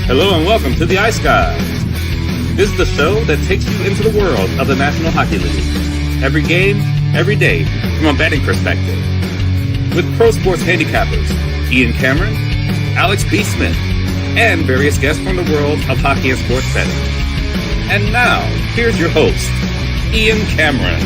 Hello and welcome to the Ice Guys. This is the show that takes you into the world of the National Hockey League. Every game, every day, from a betting perspective. With pro sports handicappers, Ian Cameron, Alex B. Smith, and various guests from the world of hockey and sports betting. And now, here's your host, Ian Cameron.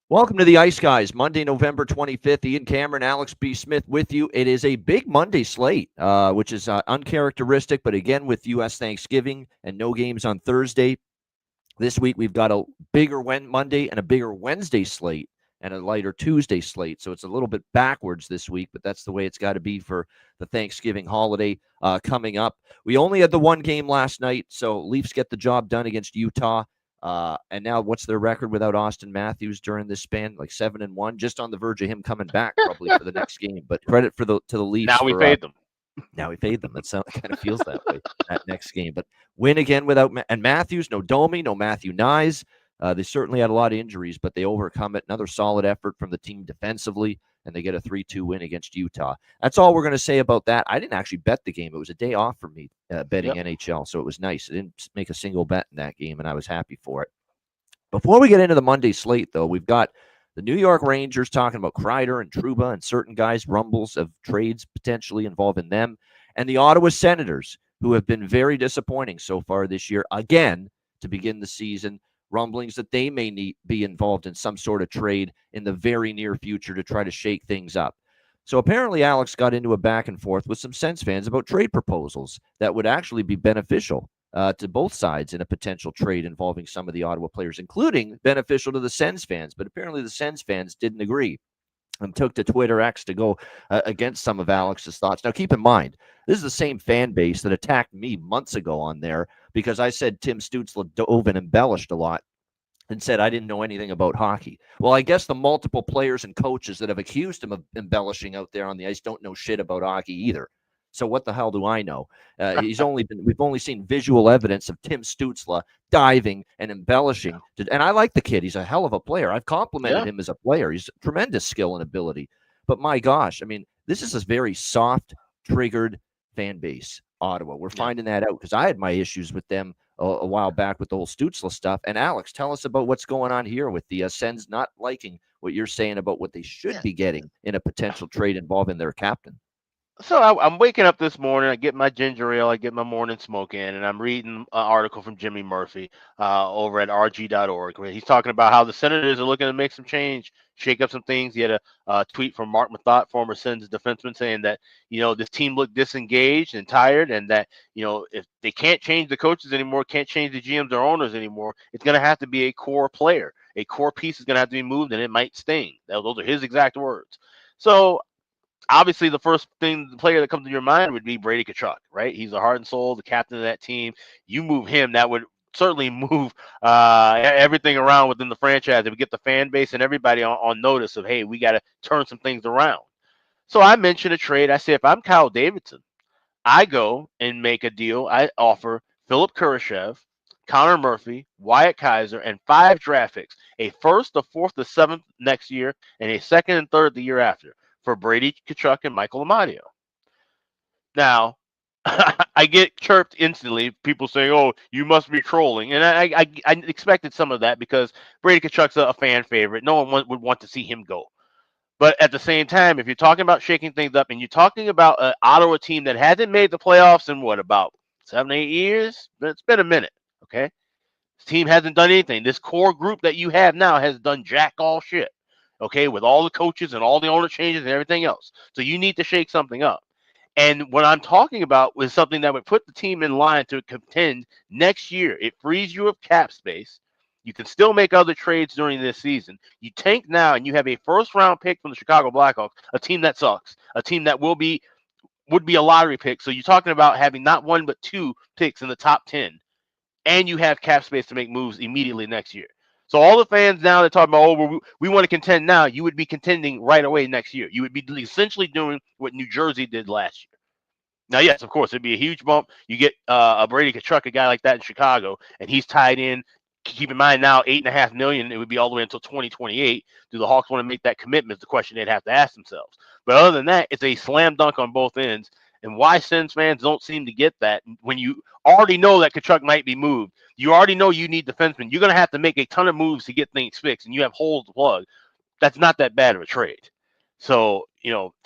Welcome to the Ice Guys, Monday, November 25th. Ian Cameron, Alex B. Smith with you. It is a big Monday slate, which is uncharacteristic, but again, with U.S. Thanksgiving and no games on Thursday. This week, we've got a bigger Monday and a bigger Wednesday slate and a lighter Tuesday slate. So it's a little bit backwards this week, but that's the way it's got to be for the Thanksgiving holiday coming up. We only had the one game last night, so Leafs get the job done against Utah. And now what's their record without Austin Matthews during this span? Like 7-1, just on the verge of him coming back probably for the next game. But credit to the Leafs. Now we fade them. Now we fade them. It kind of feels that way, that next game. But win again without and Matthews, no Domi, no Matthew Nyes. They certainly had a lot of injuries, but they overcome it. Another solid effort from the team defensively, and they get a 3-2 win against Utah. That's all we're going to say about that. I didn't actually bet the game. It was a day off for me betting NHL, so it was nice. I didn't make a single bet in that game, and I was happy for it. Before we get into the Monday slate, though, we've got the New York Rangers talking about Kreider and Trouba and certain guys, rumbles of trades potentially involving them, and the Ottawa Senators, who have been very disappointing so far this year, again, to begin the season. Rumblings that they may be involved in some sort of trade in the very near future to try to shake things up. So apparently Alex got into a back and forth with some Sens fans about trade proposals that would actually be beneficial to both sides in a potential trade involving some of the Ottawa players, including beneficial to the Sens fans. But apparently the Sens fans didn't agree and took to Twitter X to go against some of Alex's thoughts. Now, keep in mind, this is the same fan base that attacked me months ago on there because I said Tim Stützle dove and embellished a lot and said I didn't know anything about hockey. Well, I guess the multiple players and coaches that have accused him of embellishing out there on the ice don't know shit about hockey either. So what the hell do I know? We've only seen visual evidence of Tim Stützle diving and embellishing. And I like the kid. He's a hell of a player. I've complimented him as a player. He's tremendous skill and ability. But my gosh, I mean, this is a very soft, triggered fan base, Ottawa. We're finding that out because I had my issues with them a while back with the whole Stützle stuff. And Alex, tell us about what's going on here with the Sens not liking what you're saying about what they should be getting in a potential trade involving their captain. So I'm waking up this morning, I get my ginger ale, I get my morning smoke in, and I'm reading an article from Jimmy Murphy over at rg.org. Where he's talking about how the Senators are looking to make some change, shake up some things. He had a tweet from Mark Mathot, former Sens defenseman, saying that, this team looked disengaged and tired, and that, if they can't change the coaches anymore, can't change the GMs or owners anymore, it's going to have to be a core player. A core piece is going to have to be moved, and it might sting. Those are his exact words. So, obviously, the first thing, the player that comes to your mind would be Brady Tkachuk, right? He's the heart and soul, the captain of that team. You move him, that would certainly move everything around within the franchise. It would get the fan base and everybody on notice of, hey, we got to turn some things around. So I mentioned a trade. I say, if I'm Kyle Davidson, I go and make a deal. I offer Philip Kurashev, Connor Murphy, Wyatt Kaiser, and 5 draft picks, a first, a fourth, a seventh next year, and a second and third the year after, for Brady Tkachuk and Michael Amadio. Now, I get chirped instantly. People saying, "Oh, you must be trolling," and I expected some of that because Brady Tkachuk's a fan favorite. No one would want to see him go. But at the same time, if you're talking about shaking things up, and you're talking about an Ottawa team that hasn't made the playoffs in about 7-8 years, it's been a minute. Okay, this team hasn't done anything. This core group that you have now has done jack all shit. Okay, with all the coaches and all the owner changes and everything else. So you need to shake something up. And what I'm talking about was something that would put the team in line to contend next year. It frees you of cap space. You can still make other trades during this season. You tank now, and you have a first-round pick from the Chicago Blackhawks, a team that sucks, a team that would be a lottery pick. So you're talking about having not 1 but 2 picks in the top 10, and you have cap space to make moves immediately next year. So all the fans now that talk about, oh, we want to contend now, you would be contending right away next year. You would be essentially doing what New Jersey did last year. Now, yes, of course, it'd be a huge bump. You get a Brady Tkachuk, a guy like that in Chicago, and he's tied in keep in mind now, $8.5 million, it would be all the way until 2028. Do the Hawks want to make that commitment? Is the question they'd have to ask themselves. But other than that, it's a slam dunk on both ends. And why Sens fans don't seem to get that when you already know that Tkachuk might be moved. You already know you need defensemen. You're going to have to make a ton of moves to get things fixed, and you have holes to plug. That's not that bad of a trade. So,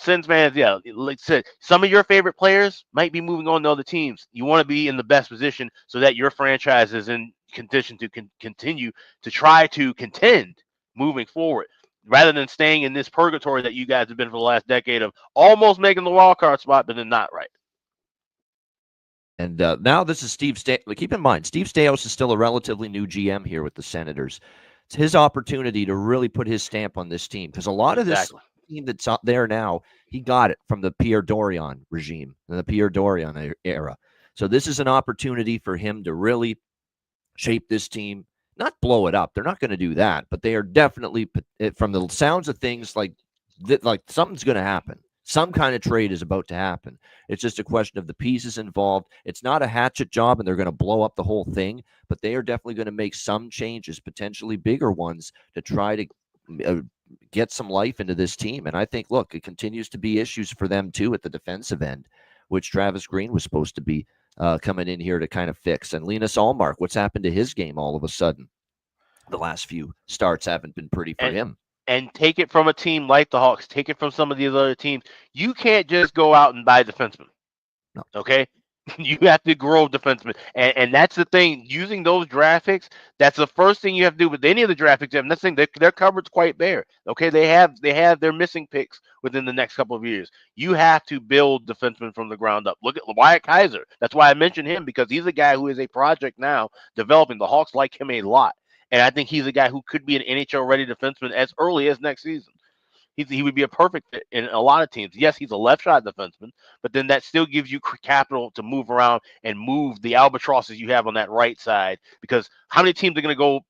Sens fans, yeah, like I said, some of your favorite players might be moving on to other teams. You want to be in the best position so that your franchise is in condition to continue to try to contend moving forward, rather than staying in this purgatory that you guys have been for the last decade of almost making the wild card spot, but then not right. And now this is Steve Staios. Keep in mind, Steve Staios is still a relatively new GM here with the Senators. It's his opportunity to really put his stamp on this team, because a lot of this team that's out there now, he got it from the Pierre Dorion regime, the Pierre Dorion era. So this is an opportunity for him to really shape this team, not blow it up. They're not going to do that, but they are definitely, from the sounds of things, like something's going to happen. Some kind of trade is about to happen. It's just a question of the pieces involved. It's not a hatchet job, and they're going to blow up the whole thing, but they are definitely going to make some changes, potentially bigger ones, to try to get some life into this team. And I think, look, it continues to be issues for them too at the defensive end, which Travis Green was supposed to be coming in here to kind of fix. And Linus Ullmark, what's happened to his game all of a sudden? The last few starts haven't been pretty for him. And take it from a team like the Hawks. Take it from some of these other teams. You can't just go out and buy defensemen. No. Okay? You have to grow defensemen. And that's the thing. Using those draft picks, that's the first thing you have to do with any of the draft picks. And that's the thing, their cupboard's quite bare. Okay? They have their missing picks within the next couple of years. You have to build defensemen from the ground up. Look at Wyatt Kaiser. That's why I mentioned him, because he's a guy who is a project now developing. The Hawks like him a lot. And I think he's a guy who could be an NHL-ready defenseman as early as next season. He would be a perfect fit in a lot of teams. Yes, he's a left-shot defenseman, but then that still gives you capital to move around and move the albatrosses you have on that right side. Because how many teams are going to go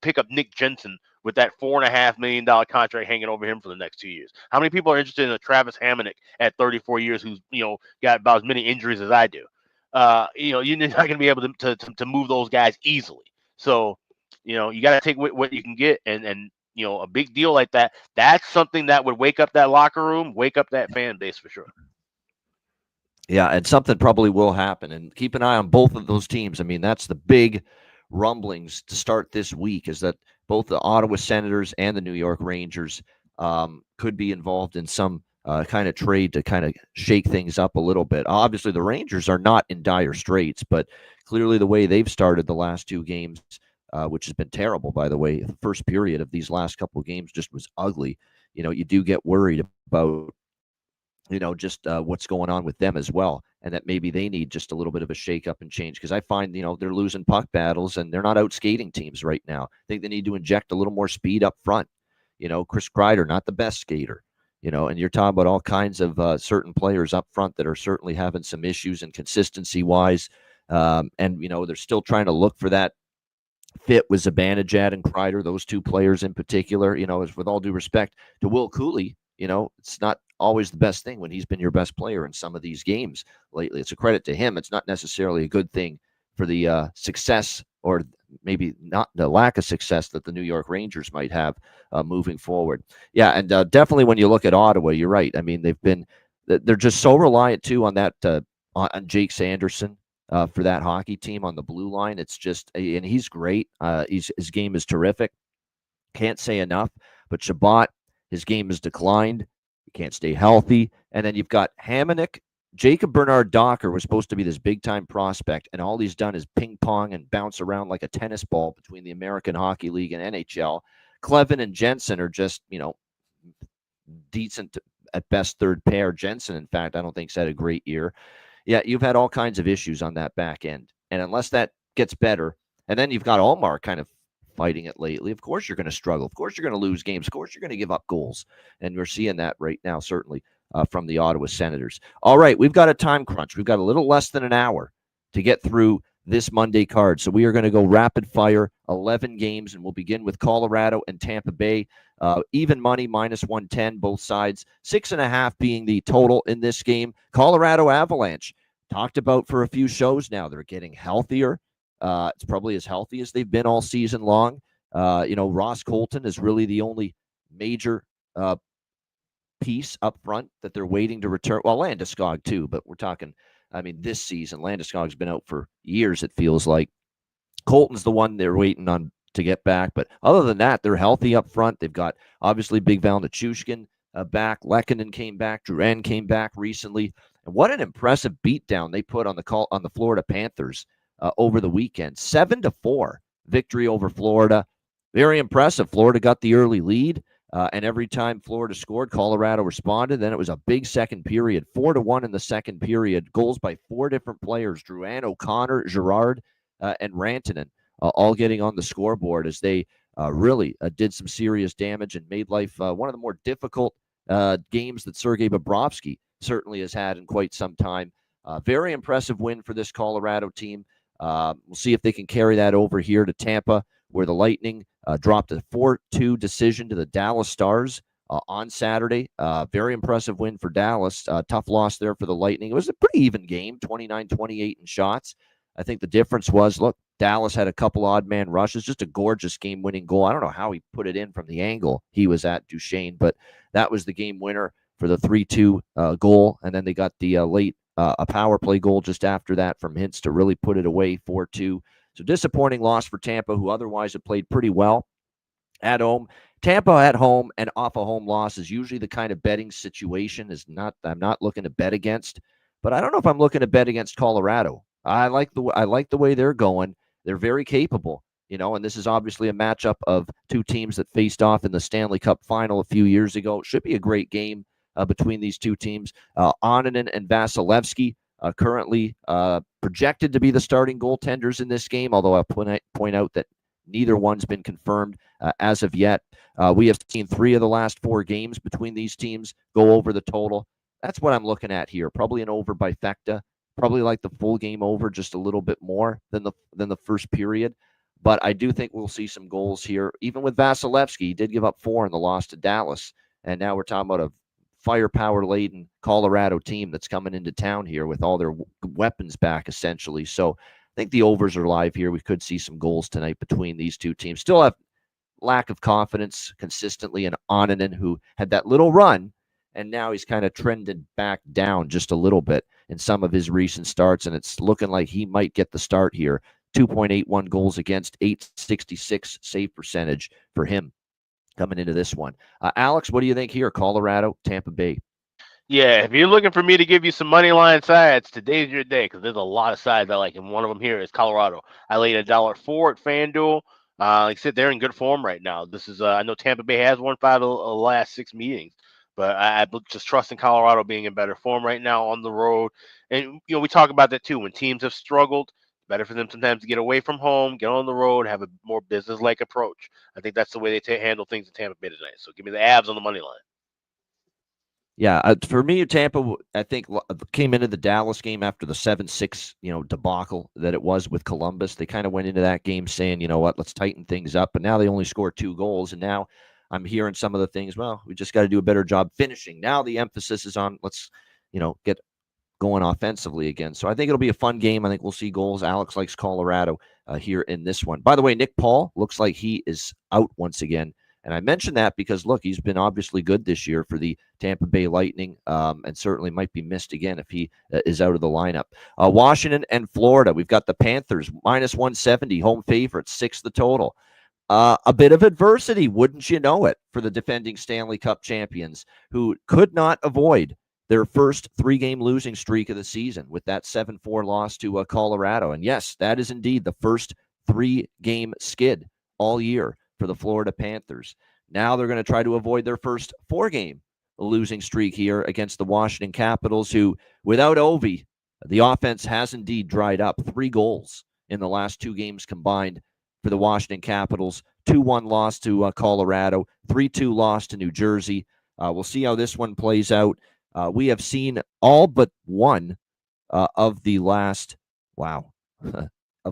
pick up Nick Jensen with that $4.5 million contract hanging over him for the next 2 years? How many people are interested in a Travis Hamonic at 34 years who's got about as many injuries as I do? You're not going to be able to move those guys easily. So. You got to take what you can get, and a big deal like that, that's something that would wake up that locker room, wake up that fan base for sure. Yeah, and something probably will happen. And keep an eye on both of those teams. I mean, that's the big rumblings to start this week, is that both the Ottawa Senators and the New York Rangers could be involved in some kind of trade to kind of shake things up a little bit. Obviously, the Rangers are not in dire straits, but clearly the way they've started the last two games, which has been terrible, by the way. The first period of these last couple of games just was ugly. You do get worried about, just what's going on with them as well, and that maybe they need just a little bit of a shake-up and change, because I find, they're losing puck battles, and they're not out skating teams right now. I think they need to inject a little more speed up front. Chris Kreider, not the best skater, and you're talking about all kinds of certain players up front that are certainly having some issues inconsistency-wise, and, they're still trying to look for that fit with Zibanejad and Kreider, those two players in particular. With all due respect to Will Cooley, it's not always the best thing when he's been your best player in some of these games lately. It's a credit to him. It's not necessarily a good thing for the success, or maybe not the lack of success, that the New York Rangers might have moving forward. Yeah, and definitely when you look at Ottawa, you're right. I mean, they're just so reliant too on that on Jake Sanderson. For that hockey team on the blue line. It's just, and he's great. His game is terrific. Can't say enough. But Shabbat, his game has declined. He can't stay healthy. And then you've got Hamonic. Jacob Bernard Docker was supposed to be this big-time prospect, and all he's done is ping-pong and bounce around like a tennis ball between the American Hockey League and NHL. Clevin and Jensen are just, decent at best third pair. Jensen, in fact, I don't think he's had a great year. Yeah, you've had all kinds of issues on that back end. And unless that gets better, and then you've got Ullmark kind of fighting it lately, of course you're going to struggle. Of course you're going to lose games. Of course you're going to give up goals. And we're seeing that right now, certainly, from the Ottawa Senators. All right, we've got a time crunch. We've got a little less than an hour to get through this Monday card. So we are going to go rapid fire, 11 games, and we'll begin with Colorado and Tampa Bay. Even money, -110, both sides. 6.5 being the total in this game. Colorado Avalanche, talked about for a few shows now. They're getting healthier. It's probably as healthy as they've been all season long. Ross Colton is really the only major piece up front that they're waiting to return. Well, Landeskog too, but we're talking, this season, Landeskog's been out for years, it feels like. Colton's the one they're waiting on to get back. But other than that, they're healthy up front. They've got, obviously, Big Val Nichushkin back. Lehkonen came back. Duran came back recently. And what an impressive beatdown they put on the Florida Panthers over the weekend. 7-4 victory over Florida. Very impressive. Florida got the early lead. And every time Florida scored, Colorado responded. Then it was a big second period, 4-1 in the second period. Goals by 4 different players: Drouin, O'Connor, Girard, and Rantanen, all getting on the scoreboard as they really did some serious damage and made life one of the more difficult games that Sergei Bobrovsky certainly has had in quite some time. Very impressive win for this Colorado team. We'll see if they can carry that over here to Tampa, where the Lightning dropped a 4-2 decision to the Dallas Stars on Saturday. Very impressive win for Dallas. Tough loss there for the Lightning. It was a pretty even game, 29-28 in shots. I think the difference was, look, Dallas had a couple odd man rushes, just a gorgeous game-winning goal. I don't know how he put it in from the angle he was at, Duchesne, but that was the game winner for the 3-2 goal. And then they got the late a power play goal just after that from Hintz to really put it away, 4-2. So disappointing loss for Tampa, who otherwise have played pretty well at home. Tampa at home and off a home loss is usually the kind of betting situation I'm not looking to bet against, but I don't know if I'm looking to bet against Colorado. I like the way they're going. They're very capable, and this is obviously a matchup of two teams that faced off in the Stanley Cup final a few years ago. It should be a great game between these two teams. Onanen and Vasilevsky currently projected to be the starting goaltenders in this game, although I'll point out that neither one's been confirmed as of yet. We have seen 3 of the last 4 games between these teams go over the total. That's what I'm looking at here. Probably an over by Fecta. Probably like the full game over just a little bit more than the first period. But I do think we'll see some goals here. Even with Vasilevsky, he did give up 4 in the loss to Dallas. And now we're talking about a firepower-laden Colorado team that's coming into town here with all their weapons back, essentially. So I think the overs are live here. We could see some goals tonight between these two teams. Still have lack of confidence consistently in Onanen, who had that little run, and now he's kind of trended back down just a little bit in some of his recent starts, and it's looking like he might get the start here. 2.81 goals against, 866 save percentage for him coming into this one. Alex, what do you think here? Colorado, Tampa Bay. Yeah, if you're looking for me to give you some money line sides, today's your day because there's a lot of sides I like, and one of them here is Colorado. I laid $1.04 at FanDuel. Like I said, they're in good form right now. This is I know Tampa Bay has won 5 of the last 6 meetings, but I just trust in Colorado being in better form right now on the road. And we talk about that too. When teams have struggled, better for them sometimes to get away from home, get on the road, have a more business-like approach. I think that's the way they handle things in Tampa Bay tonight. So give me the Avs on the money line. Yeah, for me, Tampa, I think, came into the Dallas game after the 7-6, debacle that it was with Columbus. They kind of went into that game saying, you know what, let's tighten things up. But now they only scored 2 goals, and now I'm hearing some of the things. Well, we just got to do a better job finishing. Now the emphasis is on let's, get going offensively again. So I think it'll be a fun game. I think we'll see goals. Alex likes Colorado here in this one. By the way, Nick Paul looks like he is out once again. And I mentioned that because, look, he's been obviously good this year for the Tampa Bay Lightning and certainly might be missed again if he is out of the lineup. Washington and Florida. We've got the Panthers, -170, home favorites, 6 the total. A bit of adversity, wouldn't you know it, for the defending Stanley Cup champions who could not avoid their first 3-game losing streak of the season with that 7-4 loss to Colorado. And yes, that is indeed the first 3-game skid all year for the Florida Panthers. Now they're going to try to avoid their first 4-game losing streak here against the Washington Capitals, who, without Ovi, the offense has indeed dried up. 3 goals in the last 2 games combined for the Washington Capitals. 2-1 loss to Colorado, 3-2 loss to New Jersey. We'll see how this one plays out. We have seen all but one of the last, of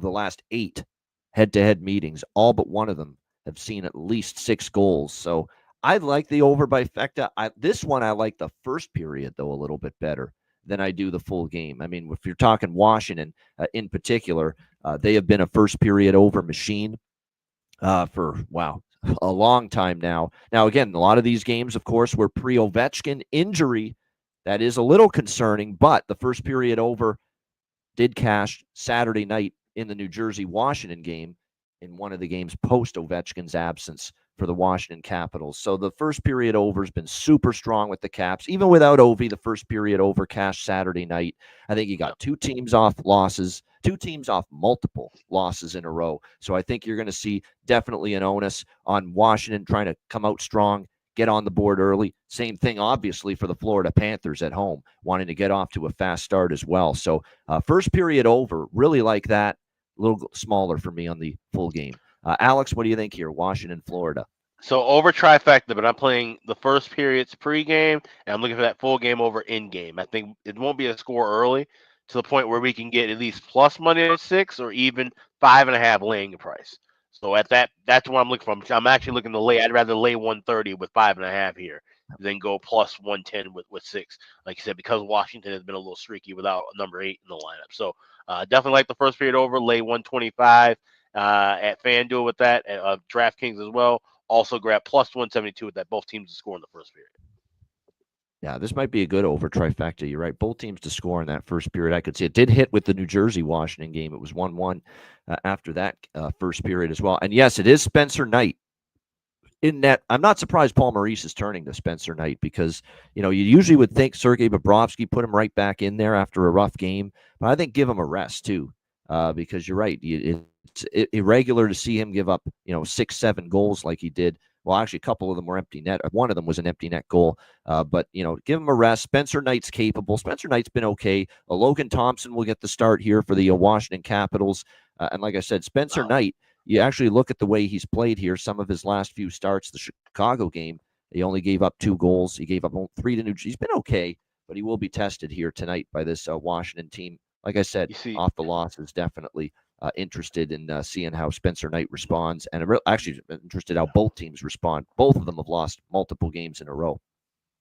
the last 8 head-to-head meetings. All but one of them have seen at least 6 goals. So I like the over by Fecta. This one, I like the first period, though, a little bit better than I do the full game. I mean, if you're talking Washington in particular, they have been a first period over machine for, wow, a long time now. Now, again, a lot of these games, of course, were pre-Ovechkin injury. That is a little concerning, but the first period over did cash Saturday night in the New Jersey-Washington game in one of the games post-Ovechkin's absence for the Washington Capitals. So the first period over has been super strong with the Caps. Even without Ovi, the first period over cash Saturday night. I think you got two teams off losses, two teams off multiple losses in a row. So I think you're going to see definitely an onus on Washington trying to come out strong, get on the board early. Same thing, obviously, for the Florida Panthers at home, wanting to get off to a fast start as well. So first period over, really like that. A little smaller for me on the full game. Alex, what do you think here? Washington, Florida. So over trifecta, but I'm playing the first period's pregame, and I'm looking for that full game over in game. I think it won't be a score early to the point where we can get at least plus money at 6 or even 5.5 laying the price. So at that's what I'm looking for. I'm actually looking to lay. I'd rather lay 130 with 5.5 here than go plus 110 with 6. Like you said, because Washington has been a little streaky without number 8 in the lineup. So definitely like the first period over. Lay 125 at FanDuel with that. At DraftKings as well. Also grab plus 172 with that. Both teams to score in the first period. Yeah, this might be a good over trifecta. You're right. Both teams to score in that first period. I could see it did hit with the New Jersey-Washington game. It was 1-1 after that first period as well. And yes, it is Spencer Knight in net. I'm not surprised Paul Maurice is turning to Spencer Knight because, you usually would think Sergei Bobrovsky put him right back in there after a rough game. But I think give him a rest too because you're right. It's irregular to see him give up, 6-7 goals like he did. Well, actually, a couple of them were empty net. One of them was an empty net goal. But, give him a rest. Spencer Knight's capable. Spencer Knight's been okay. Logan Thompson will get the start here for the Washington Capitals. And like I said, Spencer Knight, you actually look at the way he's played here, some of his last few starts, the Chicago game, he only gave up 2 goals. He gave up 3 to New Jersey. He's been okay, but he will be tested here tonight by this Washington team. Like I said, off the losses, definitely. Interested in seeing how Spencer Knight responds, and actually interested how both teams respond. Both of them have lost multiple games in a row.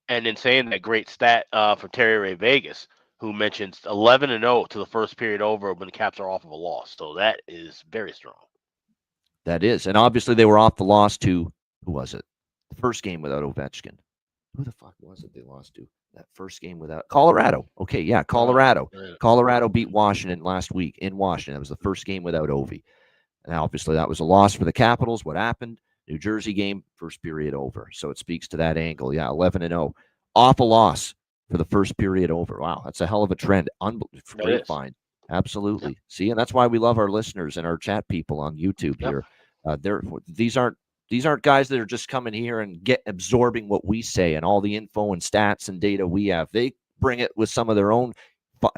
And in saying that, great stat for Terry Ray Vegas, who mentions 11-0 to the first period over when the Caps are off of a loss. So that is very strong. That is, and obviously they were off the loss to, who was it? The first game without Ovechkin. Who the fuck was it they lost to? That first game without Colorado. Okay, yeah, Colorado. Colorado beat Washington last week in Washington. That was the first game without Ovi. And obviously that was a loss for the Capitals. What happened? New Jersey game, first period over. So it speaks to that angle. Yeah, 11-0. Off a loss for the first period over. Wow, that's a hell of a trend. Great find. Absolutely. Yep. See, and that's why we love our listeners and our chat people on YouTube here. These aren't guys that are just coming here and absorbing what we say and all the info and stats and data we have. They bring it with some of their own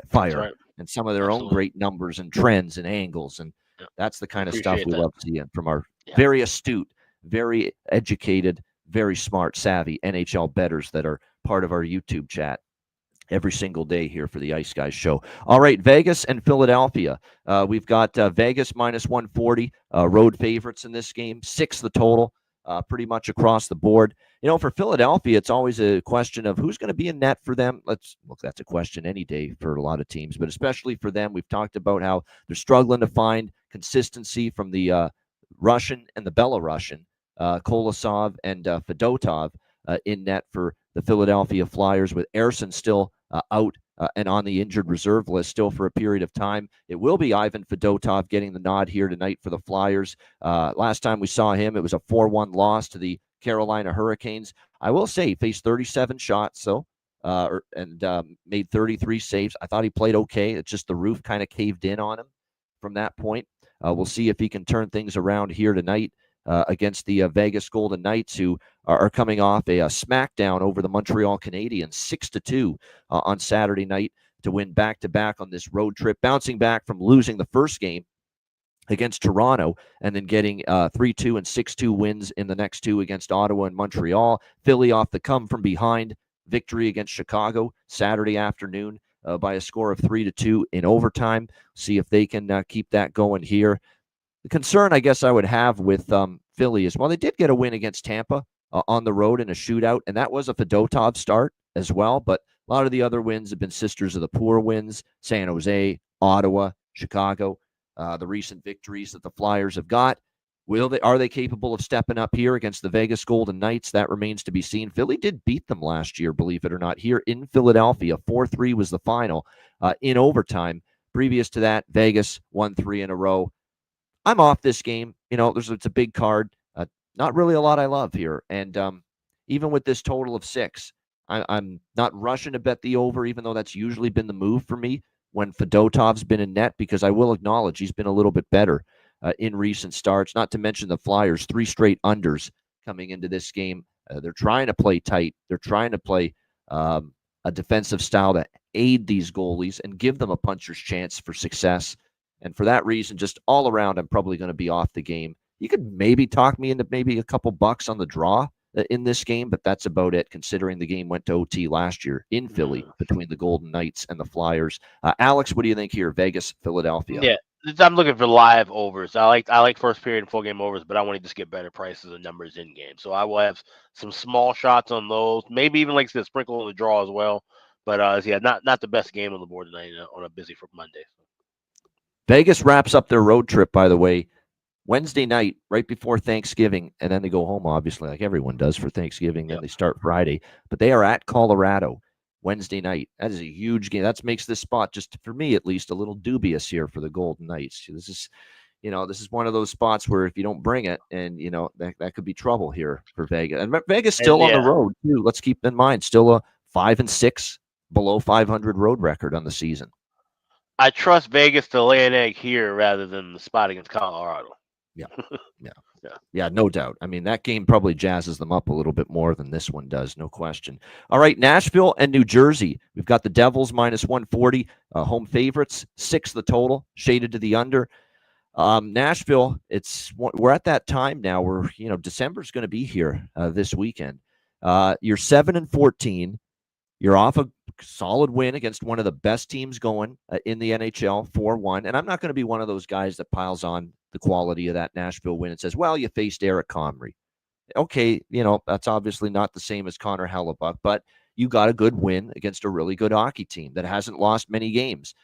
fire and some of their own great numbers and trends and angles. And that's the kind of stuff we love seeing from our very astute, very educated, very smart, savvy NHL bettors that are part of our YouTube chat every single day here for the Ice Guys show. All right, Vegas and Philadelphia. We've got Vegas minus 140, road favorites in this game, 6 the total, pretty much across the board. For Philadelphia, it's always a question of who's going to be in net for them. That's a question any day for a lot of teams, but especially for them. We've talked about how they're struggling to find consistency from the Russian and the Belarusian, Kolosov and Fedotov in net for the Philadelphia Flyers, with Ersson still out and on the injured reserve list still for a period of time. It will be Ivan Fedotov getting the nod here tonight for the Flyers. Last time we saw him, it was a 4-1 loss to the Carolina Hurricanes. I will say he faced 37 shots, and made 33 saves. I thought he played okay. It's just the roof kind of caved in on him from that point. We'll see if he can turn things around here tonight against the Vegas Golden Knights, who are coming off a smackdown over the Montreal Canadiens, 6-2 on Saturday night to win back-to-back on this road trip, bouncing back from losing the first game against Toronto and then getting 3-2 and 6-2 wins in the next 2 against Ottawa and Montreal. Philly off the come from behind victory against Chicago Saturday afternoon by a score of 3-2 in overtime. See if they can keep that going here. The concern, I guess, I would have with Philly is, well, they did get a win against Tampa on the road in a shootout, and that was a Fedotov start as well. But A lot of the other wins have been sisters of the poor wins: San Jose, Ottawa, Chicago. The recent victories that the Flyers have got. Are they capable of stepping up here against the Vegas Golden Knights? That remains to be seen. Philly did beat them last year, believe it or not, here in Philadelphia. 4-3 was the final in overtime. Previous to that, Vegas won 3 in a row. I'm off this game. It's a big card. Not really a lot I love here. And even with this total of 6, I'm not rushing to bet the over, even though that's usually been the move for me when Fedotov's been in net, because I will acknowledge he's been a little bit better in recent starts, not to mention the Flyers, 3 straight unders coming into this game. They're trying to play tight. They're trying to play a defensive style to aid these goalies and give them a puncher's chance for success. And for that reason, just all around, I'm probably going to be off the game. You could maybe talk me into maybe a couple bucks on the draw in this game, but that's about it, considering the game went to OT last year in Philly between the Golden Knights and the Flyers. Alex, what do you think here? Vegas, Philadelphia. Yeah, I'm looking for live overs. I like first period and full game overs, but I want to just get better prices and numbers in game. So I will have some small shots on those, maybe even like the sprinkle on the draw as well. But yeah, not the best game on the board tonight on a busy for Monday. Vegas wraps up their road trip, by the way, Wednesday night, right before Thanksgiving, and then they go home, obviously, like everyone does for Thanksgiving. Then they start Friday. But they are at Colorado Wednesday night. That is a huge game. That makes this spot, just for me at least, a little dubious here for the Golden Knights. This is one of those spots where if you don't bring it, and that could be trouble here for Vegas. And Vegas still on the road too. Let's keep in mind, still a 5-6 below 500 road record on the season. I trust Vegas to lay an egg here rather than the spot against Colorado. Yeah, no doubt. I mean, that game probably jazzes them up a little bit more than this one does, no question. All right, Nashville and New Jersey. We've got the Devils minus 140, home favorites, 6 the total, shaded to the under. Nashville, we're at that time now where December's going to be here this weekend. You're 7-14. You're off a solid win against one of the best teams going in the NHL, 4-1. And I'm not going to be one of those guys that piles on the quality of that Nashville win and says, well, you faced Eric Comrie. Okay, that's obviously not the same as Connor Hellebuck, but you got a good win against a really good hockey team that hasn't lost many games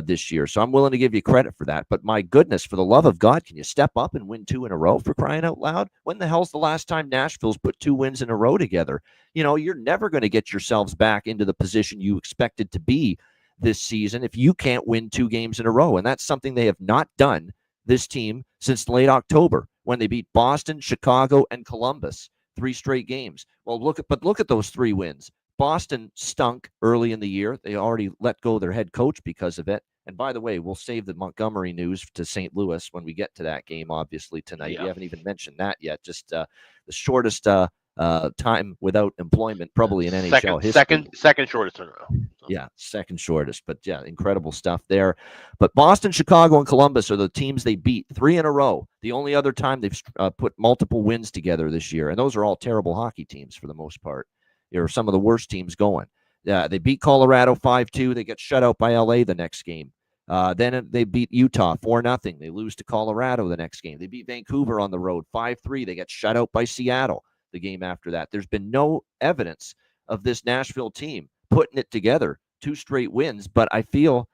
this year. So I'm willing to give you credit for that. But my goodness, for the love of God, can you step up and win 2 in a row, for crying out loud? When the hell's the last time Nashville's put 2 wins in a row together? You're never going to get yourselves back into the position you expected to be this season if you can't win 2 games in a row. And that's something they have not done, this team, since late October, when they beat Boston, Chicago, and Columbus. 3 straight games. Well, look at those 3 wins. Boston stunk early in the year. They already let go their head coach because of it. And by the way, we'll save the Montgomery news to St. Louis when we get to that game, obviously, tonight. Yeah. We haven't even mentioned that yet. Just the shortest time without employment probably in NHL history. Second shortest turnaround. Yeah, second shortest. But yeah, incredible stuff there. But Boston, Chicago, and Columbus are the teams they beat 3 in a row. The only other time they've put multiple wins together this year. And those are all terrible hockey teams for the most part. They're some of the worst teams going. They beat Colorado 5-2. They get shut out by LA the next game. Then they beat Utah 4-0. They lose to Colorado the next game. They beat Vancouver on the road 5-3. They get shut out by Seattle the game after that. There's been no evidence of this Nashville team putting it together, 2 straight wins, but I feel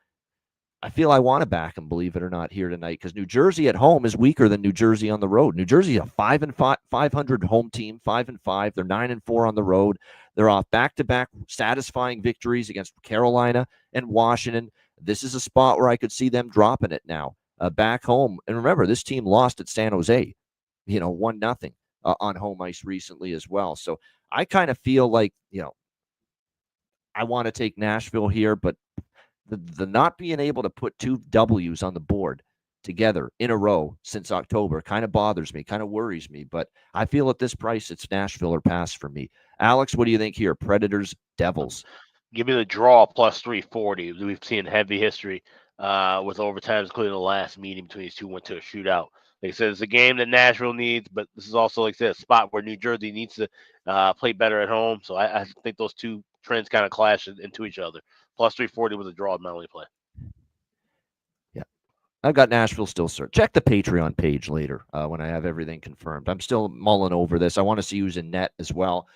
I want to back them, believe it or not, here tonight, because New Jersey at home is weaker than New Jersey on the road. New Jersey a 500 home team, 5-5. They're 9-4 on the road. They're off back-to-back satisfying victories against Carolina and Washington. This is a spot where I could see them dropping it now back home. And remember, this team lost at San Jose, 1-0 on home ice recently as well. So I kind of feel like, I want to take Nashville here, but the not being able to put 2 W's on the board together in a row since October kind of bothers me, kind of worries me. But I feel at this price, it's Nashville or pass for me. Alex, what do you think here? Predators, Devils. Give me the draw plus 340. We've seen heavy history with overtimes, including the last meeting between these two went to a shootout. Like I said, it's a game that Nashville needs, but this is also, like I said, a spot where New Jersey needs to play better at home. So I think those two trends kind of clash into each other. Plus 340 with a draw in my only play. Yeah. I've got Nashville still searched. Check the Patreon page later when I have everything confirmed. I'm still mulling over this. I want to see who's in net as well.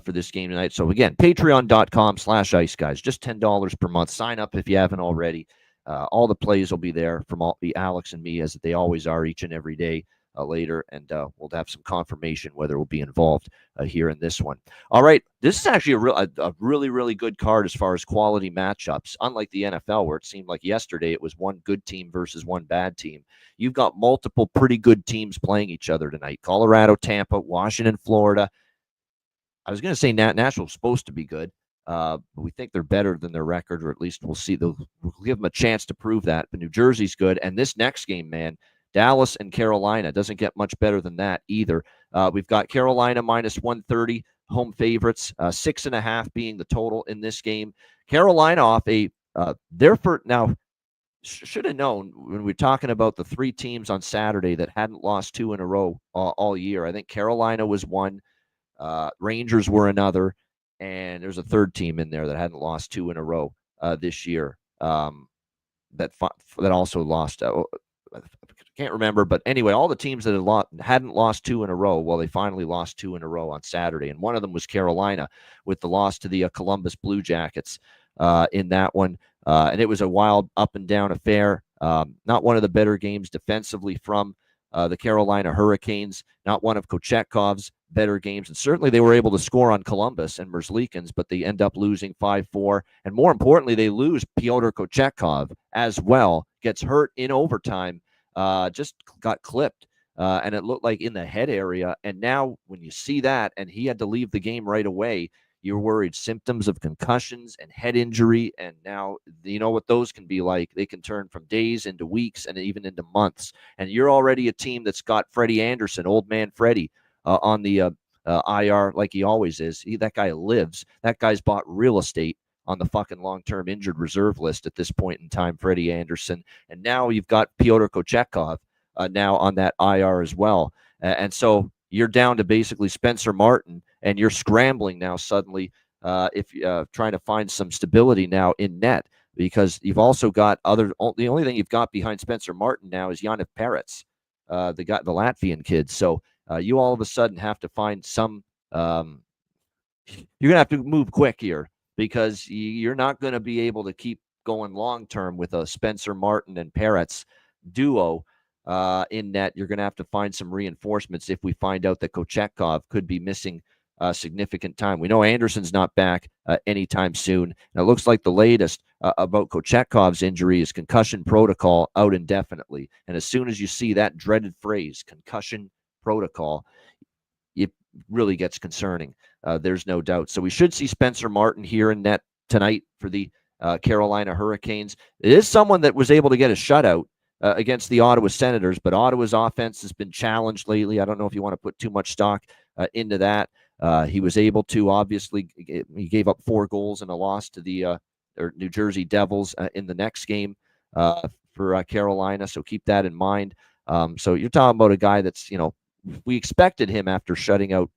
for this game tonight. So again, patreon.com/Ice Guys, just $10 per month. Sign up if you haven't already. All the plays will be there from all the Alex and me, as they always are each and every day later, and we'll have some confirmation whether we'll be involved here in this one. All right, this is actually a really, really good card as far as quality matchups. Unlike the NFL, where it seemed like yesterday it was one good team versus one bad team. You've got multiple pretty good teams playing each other tonight. Colorado, Tampa, Washington, Florida. I was going to say Nashville's supposed to be good. But we think they're better than their record, or at least we'll see. We'll give them a chance to prove that. But New Jersey's good. And this next game, man, Dallas and Carolina doesn't get much better than that either. We've got Carolina -130, home favorites, 6.5 being the total in this game. Carolina off their first, now, should have known when we're talking about the three teams on Saturday that hadn't lost 2 in a row all year. I think Carolina was one, Rangers were another, and there's a third team in there that hadn't lost 2 in a row this year. That also lost. I can't remember, but anyway, all the teams that hadn't lost 2 in a row, well, they finally lost 2 in a row on Saturday, and one of them was Carolina with the loss to the Columbus Blue Jackets in that one, and it was a wild up and down affair. Not one of the better games defensively from the Carolina Hurricanes, not one of Kochekov's better games. And certainly they were able to score on Columbus and Merzlikins, but they end up losing 5-4. And more importantly, they lose Pyotr Kochekov as well, gets hurt in overtime, just got clipped. And it looked like in the head area. And now when you see that, and he had to leave the game right away, you're worried symptoms of concussions and head injury. And now you know what those can be like. They can turn from days into weeks and even into months. And you're already a team that's got Freddie Anderson, old man Freddie, on the IR like he always is. That guy lives. That guy's bought real estate on the fucking long-term injured reserve list at this point in time, Freddie Anderson. And now you've got Pyotr Kochekov now on that IR as well. And so you're down to basically Spencer Martin, and you're scrambling now suddenly if trying to find some stability now in net, because you've also got the only thing you've got behind Spencer Martin now is Yannick Peretz, the Latvian kid. So you all of a sudden have to find some you're going to have to move quick here, because you're not going to be able to keep going long-term with a Spencer Martin and Peretz duo in net. You're going to have to find some reinforcements if we find out that Kochekov could be missing significant time. We know Anderson's not back anytime soon. And it looks like the latest about Kochekov's injury is concussion protocol, out indefinitely. And as soon as you see that dreaded phrase, concussion protocol, it really gets concerning. There's no doubt. So we should see Spencer Martin here in net tonight for the Carolina Hurricanes. It is someone that was able to get a shutout against the Ottawa Senators, but Ottawa's offense has been challenged lately. I don't know if you want to put too much stock into that. He was able to, obviously, he gave up 4 goals in a loss to the New Jersey Devils in the next game for Carolina, so keep that in mind. So you're talking about a guy that's, we expected him after shutting out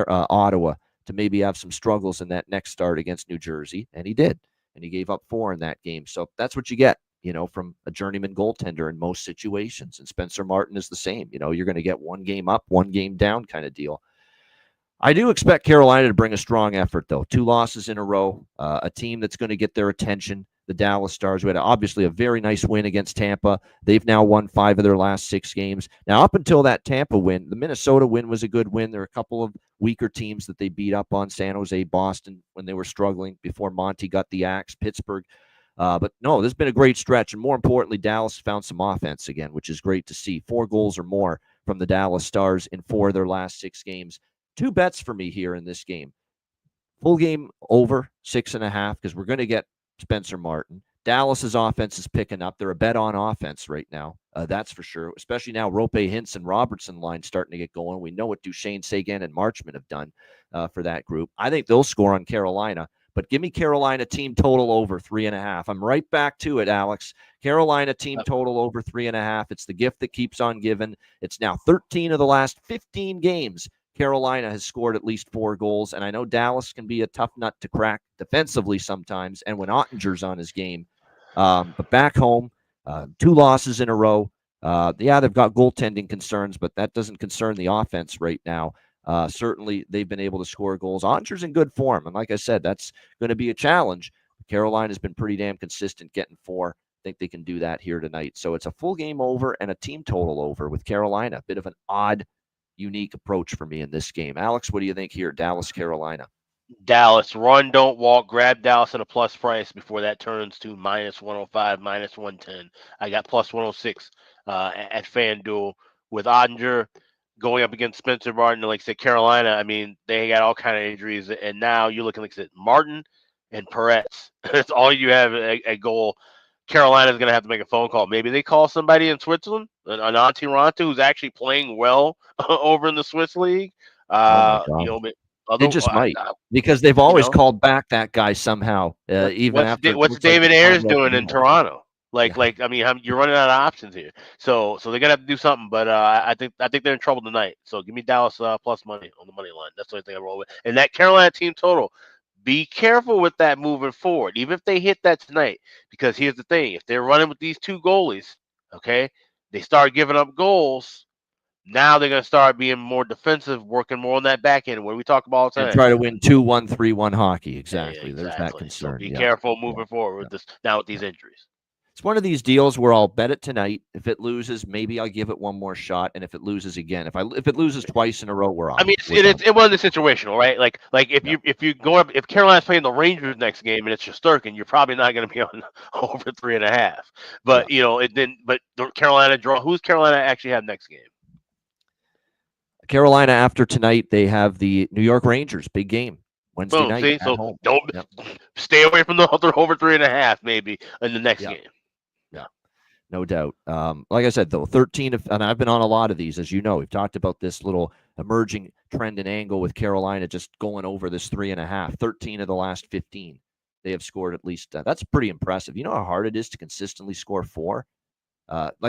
Ottawa to maybe have some struggles in that next start against New Jersey, and he did. And he gave up 4 in that game. So that's what you get, from a journeyman goaltender in most situations. And Spencer Martin is the same. You're going to get 1 game up, 1 game down kind of deal. I do expect Carolina to bring a strong effort, though. 2 losses in a row, a team that's going to get their attention. The Dallas Stars, who had obviously a very nice win against Tampa. They've now won 5 of their last 6 games. Now, up until that Tampa win, the Minnesota win was a good win. There are a couple of weaker teams that they beat up on, San Jose, Boston, when they were struggling before Monty got the axe, Pittsburgh. But no, this has been a great stretch. And more importantly, Dallas found some offense again, which is great to see. 4 goals or more from the Dallas Stars in 4 of their last 6 games. 2 bets for me here in this game. Full game over 6.5, because we're going to get Spencer Martin. Dallas's offense is picking up. They're a bet on offense right now. That's for sure. Especially now, Rope, Hintz, and Robertson line starting to get going. We know what Duchesne, Seguin, and Marchman have done for that group. I think they'll score on Carolina. But give me Carolina team total over 3.5. I'm right back to it, Alex. Carolina team total over 3.5. It's the gift that keeps on giving. It's now 13 of the last 15 games. Carolina has scored at least 4 goals, and I know Dallas can be a tough nut to crack defensively sometimes, and when Ottinger's on his game. But back home, 2 losses in a row. They've got goaltending concerns, but that doesn't concern the offense right now. Certainly, they've been able to score goals. Ottinger's in good form, and like I said, that's going to be a challenge. Carolina's been pretty damn consistent getting 4. I think they can do that here tonight. So it's a full game over and a team total over with Carolina. A bit of an odd, unique approach for me in this game. Alex, what do you think here? Dallas, Carolina. Dallas, run, don't walk. Grab Dallas at a plus price before that turns to -105, -110. I got +106 at FanDuel with Ottinger going up against Spencer Martin. Like I said, Carolina, I mean, they got all kind of injuries. And now you're looking, like I said, Martin and Perez. That's all you have at goal. Carolina's going to have to make a phone call. Maybe they call somebody in Switzerland, an Antti Raanta, who's actually playing well over in the Swiss league. Oh, my God. They just might, because they've always called back that guy somehow, even after. What's David Ayres doing in Toronto? I mean, you're running out of options here. So they're gonna have to do something. But I think they're in trouble tonight. So give me Dallas plus money on the money line. That's the only thing I roll with. And that Carolina team total, be careful with that moving forward. Even if they hit that tonight, because here's the thing: if they're running with these 2 goalies, okay, they start giving up goals. Now they're going to start being more defensive, working more on that back end where we talk about all the time. And try to win 2-1, 3-1 hockey. Exactly. Yeah, There's that concern. So be careful moving forward with this now with these injuries. It's one of these deals where I'll bet it tonight. If it loses, maybe I'll give it one more shot. And if it loses again, if it loses twice in a row, we're on. I mean, it wasn't situational, right? Like if you go up, if Carolina's playing the Rangers next game and it's Shesterkin, you're probably not going to be on over 3.5. But but Carolina draw. Who's Carolina actually have next game? Carolina, after tonight, they have the New York Rangers. Big game. Wednesday night. See, so home. Don't stay away from the other over 3.5 maybe in the next game. Yeah, no doubt. Like I said, though, 13 of, and I've been on a lot of these, as you know. We've talked about this little emerging trend and angle with Carolina just going over this 3.5. 13 of the last 15, they have scored at least. That's pretty impressive. You know how hard it is to consistently score 4?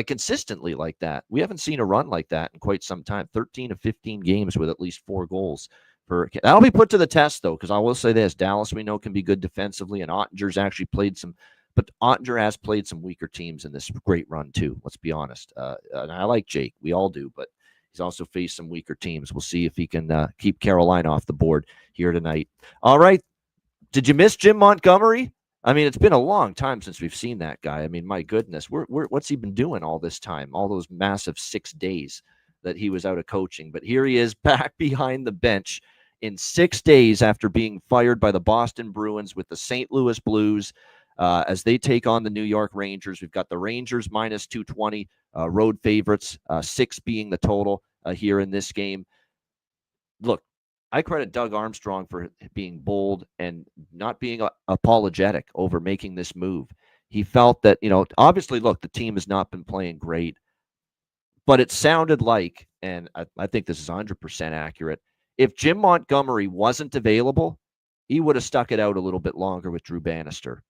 Consistently like that. We haven't seen a run like that in quite some time. 13 of 15 games with at least 4 goals. That'll be put to the test, though, because I will say this. Dallas, we know, can be good defensively, and Ottinger's actually played some, but Ottinger has played some weaker teams in this great run, too. Let's be honest. And I like Jake. We all do, but he's also faced some weaker teams. We'll see if he can keep Carolina off the board here tonight. All right. Did you miss Jim Montgomery? I mean, it's been a long time since we've seen that guy. I mean, my goodness, what's he been doing all this time? All those massive 6 days that he was out of coaching. But here he is back behind the bench in 6 days after being fired by the Boston Bruins with the St. Louis Blues as they take on the New York Rangers. We've got the Rangers -220, road favorites, 6 being the total here in this game. Look, I credit Doug Armstrong for being bold and not being apologetic over making this move. He felt that, obviously, look, the team has not been playing great, but it sounded like, and I think this is 100% accurate, if Jim Montgomery wasn't available, he would have stuck it out a little bit longer with Drew Bannister.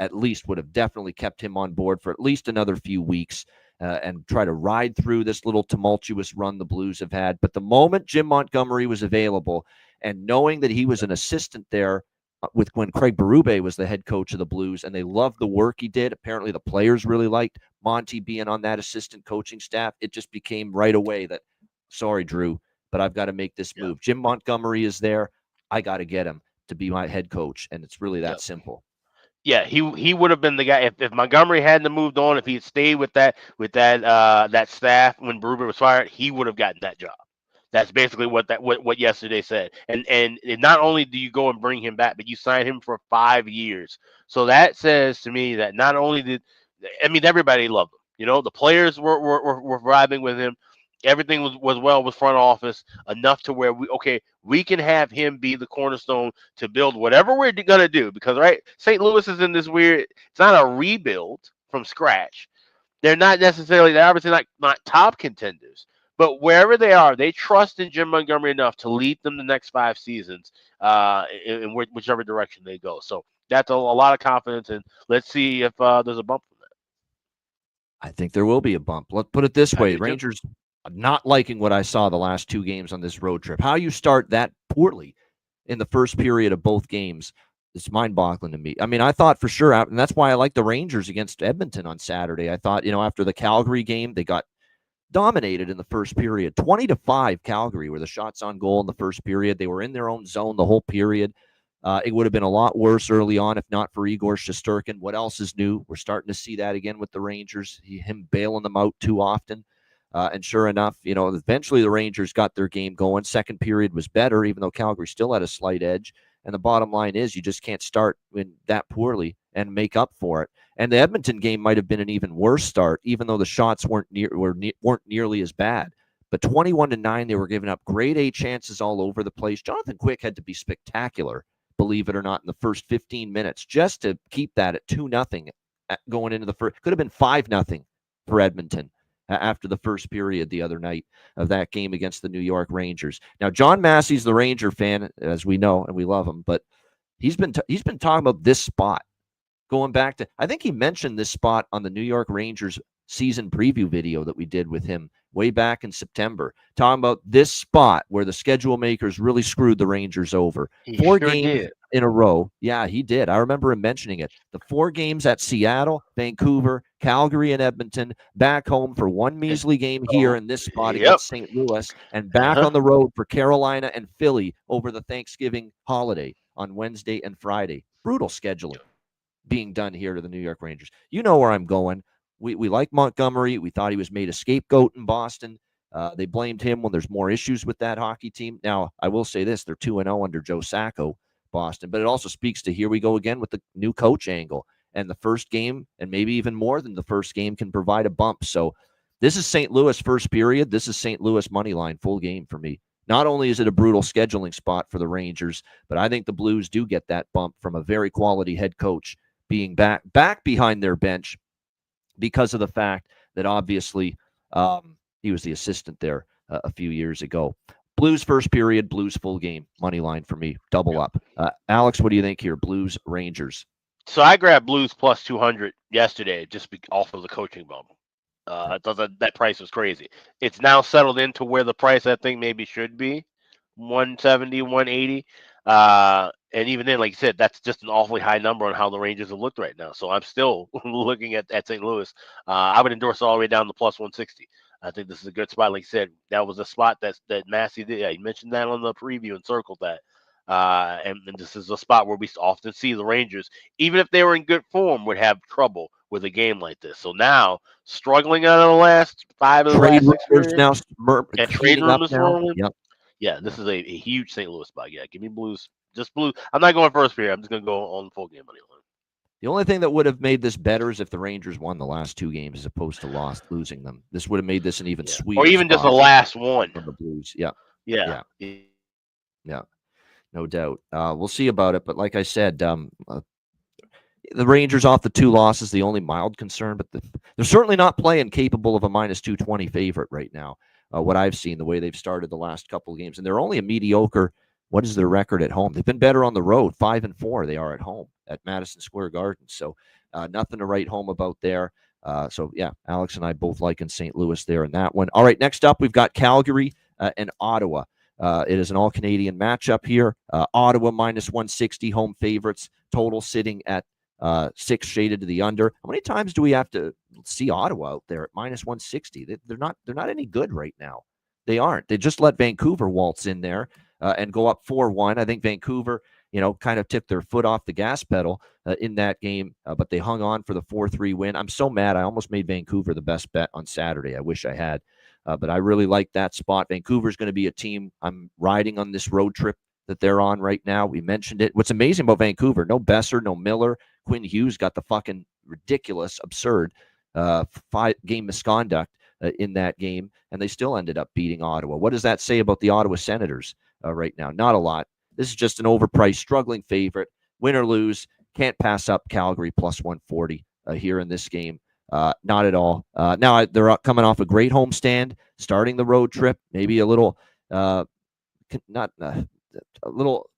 At least would have definitely kept him on board for at least another few weeks. And try to ride through this little tumultuous run the Blues have had. But the moment Jim Montgomery was available, and knowing that he was an assistant there with when Craig Berube was the head coach of the Blues, and they loved the work he did. Apparently the players really liked Monty being on that assistant coaching staff. It just became right away that, sorry, Drew, but I've got to make this move. Jim Montgomery is there. I got to get him to be my head coach. And it's really that simple. Yeah, he would have been the guy if Montgomery hadn't moved on. If he had stayed with that staff when Berube was fired, he would have gotten that job. That's basically what yesterday said. And not only do you go and bring him back, but you sign him for 5 years. So that says to me that not only everybody loved him. The players were vibing with him. Everything was well with front office enough to where we can have him be the cornerstone to build whatever we're going to do, because St. Louis is in this weird, it's not a rebuild from scratch. They're obviously not top contenders, but wherever they are, they trust in Jim Montgomery enough to lead them the next 5 seasons in whichever direction they go. So that's a lot of confidence, and let's see if there's a bump from that. I think there will be a bump. Let's put it this way. Rangers not liking what I saw the last 2 games on this road trip. How you start that poorly in the first period of both games, it's mind-boggling to me. I mean, I thought for sure, and that's why I like the Rangers against Edmonton on Saturday. I thought, after the Calgary game, they got dominated in the first period. 20-5 Calgary were the shots on goal in the first period. They were in their own zone the whole period. It would have been a lot worse early on if not for Igor Shesterkin. What else is new? We're starting to see that again with the Rangers, him bailing them out too often. And sure enough, eventually the Rangers got their game going. Second period was better, even though Calgary still had a slight edge. And the bottom line is you just can't start that poorly and make up for it. And the Edmonton game might have been an even worse start, even though the shots weren't nearly as bad. But 21-9, they were giving up grade A chances all over the place. Jonathan Quick had to be spectacular, believe it or not, in the first 15 minutes just to keep that at 2-0 going into the first. Could have been 5-0 for Edmonton after the first period the other night of that game against the New York Rangers. Now, John Massey's the Ranger fan, as we know, and we love him, but he's been talking about this spot. Going back to, I think he mentioned this spot on the New York Rangers season preview video that we did with him way back in September, talking about this spot where the schedule makers really screwed the Rangers over. Four games in a row. Yeah, he did. I remember him mentioning it. The 4 games at Seattle, Vancouver, Calgary, and Edmonton, back home for one measly game here in this spot against St. Louis, and back on the road for Carolina and Philly over the Thanksgiving holiday on Wednesday and Friday. Brutal scheduling being done here to the New York Rangers. You know where I'm going. We like Montgomery. We thought he was made a scapegoat in Boston. They blamed him when there's more issues with that hockey team. Now, I will say this. They're 2-0 under Joe Sacco, Boston. But it also speaks to here we go again with the new coach angle. And the first game, and maybe even more than the first game, can provide a bump. So this is St. Louis first period. This is St. Louis money line full game for me. Not only is it a brutal scheduling spot for the Rangers, but I think the Blues do get that bump from a very quality head coach being back behind their bench because of the fact that obviously he was the assistant there a few years ago. Blues first period, Blues full game, money line for me, double up. Alex, what do you think here? Blues, Rangers. So I grabbed Blues plus 200 yesterday just off of the coaching bump. I thought that price was crazy. It's now settled into where the price I think maybe should be, 170, 180. And even then, like you said, that's just an awfully high number on how the Rangers have looked right now. So I'm still looking at St. Louis. I would endorse all the way down to plus 160. I think this is a good spot. Like you said, that was a spot that Massey did. Yeah, he mentioned that on the preview and circled that. And this is a spot where we often see the Rangers, even if they were in good form, would have trouble with a game like this. So now, struggling out of the last 5 of the last 6 periods, now and trade room is rolling. Yep. Yeah, this is a huge St. Louis spot. Yeah, give me Blues. Just Blues. I'm not going first period. I'm just going to go on full game money line. The only thing that would have made this better is if the Rangers won the last 2 games as opposed to losing them. This would have made this an even sweeter. Or even just the last one. From the Blues. Yeah. No doubt. We'll see about it. But like I said, the Rangers off the 2 losses, the only mild concern, but they're certainly not playing capable of a minus 220 favorite right now. What I've seen, the way they've started the last couple of games, and they're only a mediocre. What is their record at home? They've been better on the road, 5-4. They are at home at Madison Square Garden. So nothing to write home about there. So yeah, Alex and I both liking St. Louis there in that one. All right, next up we've got Calgary and Ottawa. It is an all-Canadian matchup here. Ottawa minus 160, home favorites. Total sitting at 6 shaded to the under. How many times do we have to see Ottawa out there at minus 160? They're not any good right now. They aren't. They just let Vancouver waltz in there and go up 4-1. I think Vancouver, kind of tipped their foot off the gas pedal in that game, but they hung on for the 4-3 win. I'm so mad. I almost made Vancouver the best bet on Saturday. I wish I had, but I really like that spot. Vancouver's going to be a team I'm riding on this road trip that they're on right now. We mentioned it. What's amazing about Vancouver, no Besser, no Miller. Quinn Hughes got the fucking ridiculous, absurd 5-game misconduct in that game, and they still ended up beating Ottawa. What does that say about the Ottawa Senators right now? Not a lot. This is just an overpriced, struggling favorite. Win or lose, can't pass up Calgary plus 140 here in this game. Not at all. Now they're coming off a great homestand, starting the road trip, maybe a little, a little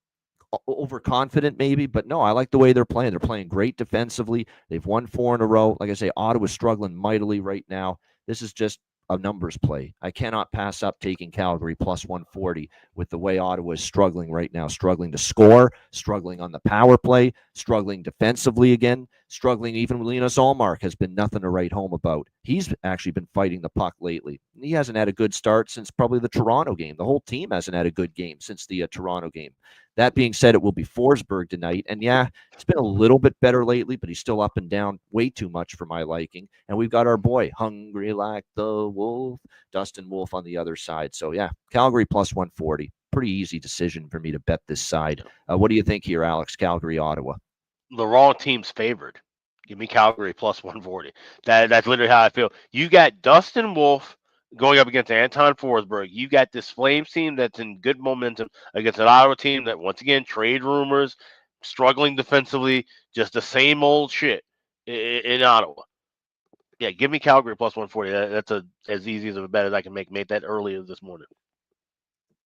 overconfident maybe, but no, I like the way they're playing. They're playing great defensively. They've won 4 in a row. Like I say, Ottawa's struggling mightily right now. This is just a numbers play. I cannot pass up taking Calgary plus 140 with the way Ottawa is struggling right now, struggling to score, struggling on the power play, struggling defensively again. struggling. Even Linus Allmark has been nothing to write home about. He's actually been fighting the puck lately. He hasn't had a good start since probably the Toronto game. The whole team hasn't had a good game since the Toronto game. That being said, it will be Forsberg tonight. And yeah, it's been a little bit better lately, but he's still up and down way too much for my liking. And we've got our boy, hungry like the wolf, Dustin Wolf on the other side. So yeah, Calgary plus 140. Pretty easy decision for me to bet this side. What do you think here, Alex? Calgary, Ottawa. The wrong team's favored. Give me Calgary plus 140. That's literally how I feel. You got Dustin Wolf going up against Anton Forsberg. You got this Flames team that's in good momentum against an Ottawa team that, once again, trade rumors, struggling defensively, just the same old shit in Ottawa. Yeah, give me Calgary plus 140. That's as easy as a bet as I can make. Made that earlier this morning.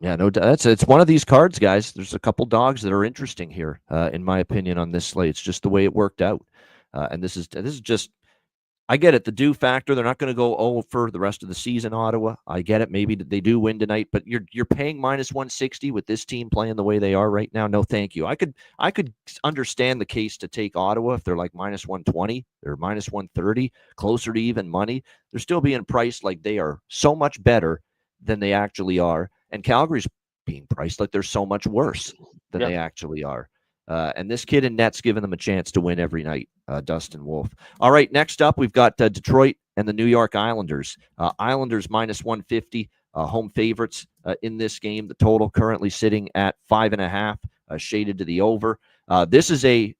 Yeah, no, it's one of these cards, guys. There's a couple dogs that are interesting here, in my opinion, on this slate. It's just the way it worked out, and this is just. I get it. The do factor. They're not going to go for the rest of the season. Ottawa. I get it. Maybe they do win tonight, but you're paying minus 160 with this team playing the way they are right now. No, thank you. I could understand the case to take Ottawa if they're like minus 120 or minus 130, closer to even money. They're still being priced like they are so much better than they actually are. And Calgary's being priced like they're so much worse than they actually are. And this kid in net's giving them a chance to win every night, Dustin Wolf. All right, next up, we've got Detroit and the New York Islanders. Islanders minus 150, home favorites in this game. The total currently sitting at 5.5, shaded to the over. This is a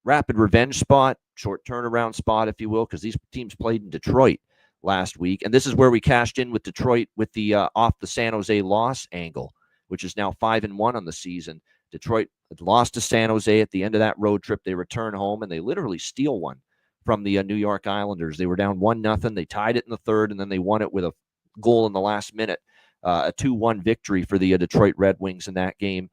rapid revenge spot, short turnaround spot, if you will, because these teams played in Detroit last week. And this is where we cashed in with Detroit with the off the San Jose loss angle, which is now 5-1 on the season. Detroit had lost to San Jose at the end of that road trip. They return home, and they literally steal one from the New York Islanders. They were down 1-0. They tied it in the third, and then they won it with a goal in the last minute, a 2-1 victory for the Detroit Red Wings in that game.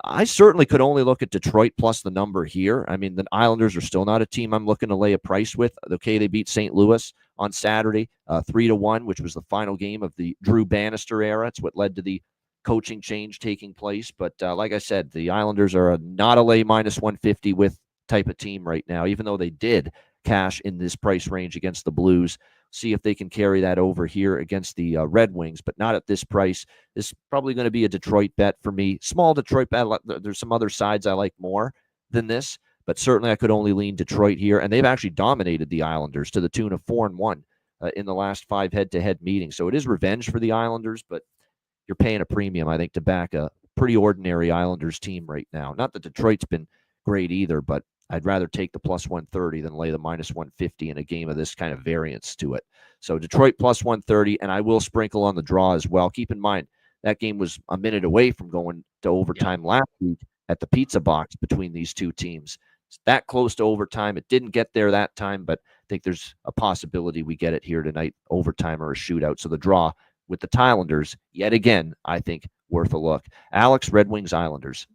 I certainly could only look at Detroit plus the number here. I mean, the Islanders are still not a team I'm looking to lay a price with. Okay, they beat St. Louis on Saturday, 3-1, which was the final game of the Drew Bannister era. It's what led to the coaching change taking place. But like I said, the Islanders are not a lay minus 150 with type of team right now, even though they did cash in this price range against the Blues. See if they can carry that over here against the Red Wings, but not at this price. This is probably going to be a Detroit bet for me. Small Detroit bet. There's some other sides I like more than this, but certainly I could only lean Detroit here. And they've actually dominated the Islanders to the tune of 4-1 in the last 5 head-to-head meetings. So it is revenge for the Islanders, but you're paying a premium, I think, to back a pretty ordinary Islanders team right now. Not that Detroit's been great either, but I'd rather take the plus 130 than lay the minus 150 in a game of this kind of variance to it. So Detroit plus 130, and I will sprinkle on the draw as well. Keep in mind, that game was a minute away from going to overtime last week at the Pizza Box between these two teams. It's that close to overtime. It didn't get there that time, but I think there's a possibility we get it here tonight, overtime or a shootout. So the draw with the Islanders, yet again, I think worth a look. Alex, Red Wings, Islanders.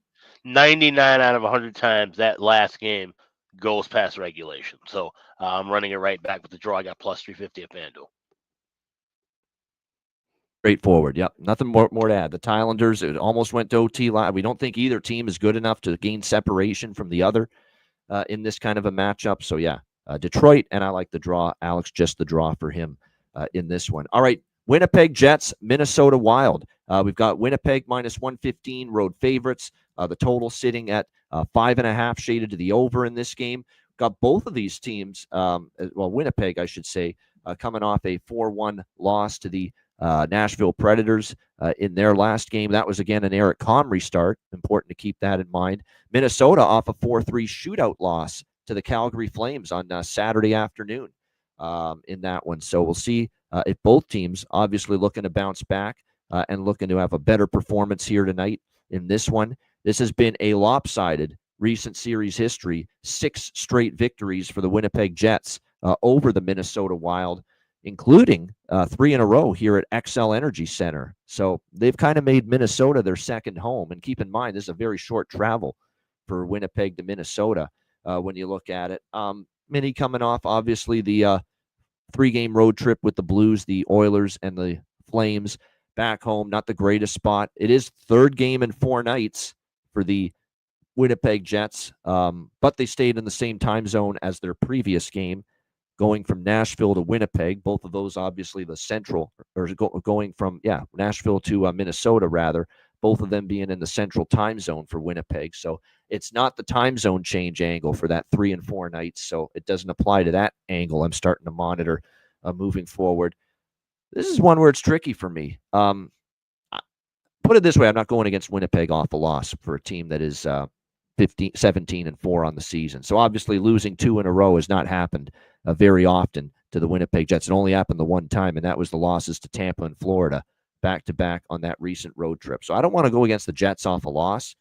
99 out of 100 times that last game goes past regulation. So I'm running it right back with the draw. I got plus 350 at FanDuel. Straightforward. Yep. Nothing more to add. The Islanders, it almost went to OT. We don't think either team is good enough to gain separation from the other in this kind of a matchup. So, yeah, Detroit, and I like the draw. Alex, just the draw for him in this one. All right. Winnipeg Jets, Minnesota Wild. We've got Winnipeg minus 115 road favorites. The total sitting at 5.5, shaded to the over in this game. Got both of these teams, Winnipeg, I should say, coming off a 4-1 loss to the Nashville Predators in their last game. That was, again, an Eric Comrie start. Important to keep that in mind. Minnesota off a 4-3 shootout loss to the Calgary Flames on Saturday afternoon in that one. So we'll see if both teams obviously looking to bounce back and looking to have a better performance here tonight in this one. This has been a lopsided recent series history, 6 straight victories for the Winnipeg Jets over the Minnesota Wild, including 3 in a row here at XL Energy Center. So they've kind of made Minnesota their second home. And keep in mind, this is a very short travel for Winnipeg to Minnesota when you look at it. Minnie coming off, obviously, the 3-game road trip with the Blues, the Oilers, and the Flames. Back home, not the greatest spot. It is 3rd game in 4 nights for the Winnipeg Jets, but they stayed in the same time zone as their previous game, going from Nashville to Winnipeg. Both of those, obviously, the central, or going from, Nashville to Minnesota, rather. Both of them being in the central time zone for Winnipeg. So it's not the time zone change angle for that 3 and 4 nights. So it doesn't apply to that angle I'm starting to monitor moving forward. This is one where it's tricky for me. Put it this way, I'm not going against Winnipeg off a loss for a team that is 17 and 4 on the season. So obviously losing 2 in a row has not happened very often to the Winnipeg Jets. It only happened the one time, and that was the losses to Tampa and Florida back-to-back on that recent road trip. So I don't want to go against the Jets off a loss,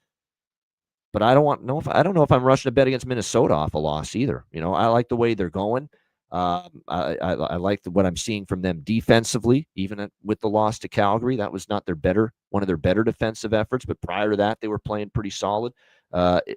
but I don't know if I'm rushing to bet against Minnesota off a loss either. I like the way they're going. I like what I'm seeing from them defensively, even with the loss to Calgary. That was not one of their better defensive efforts, but prior to that, they were playing pretty solid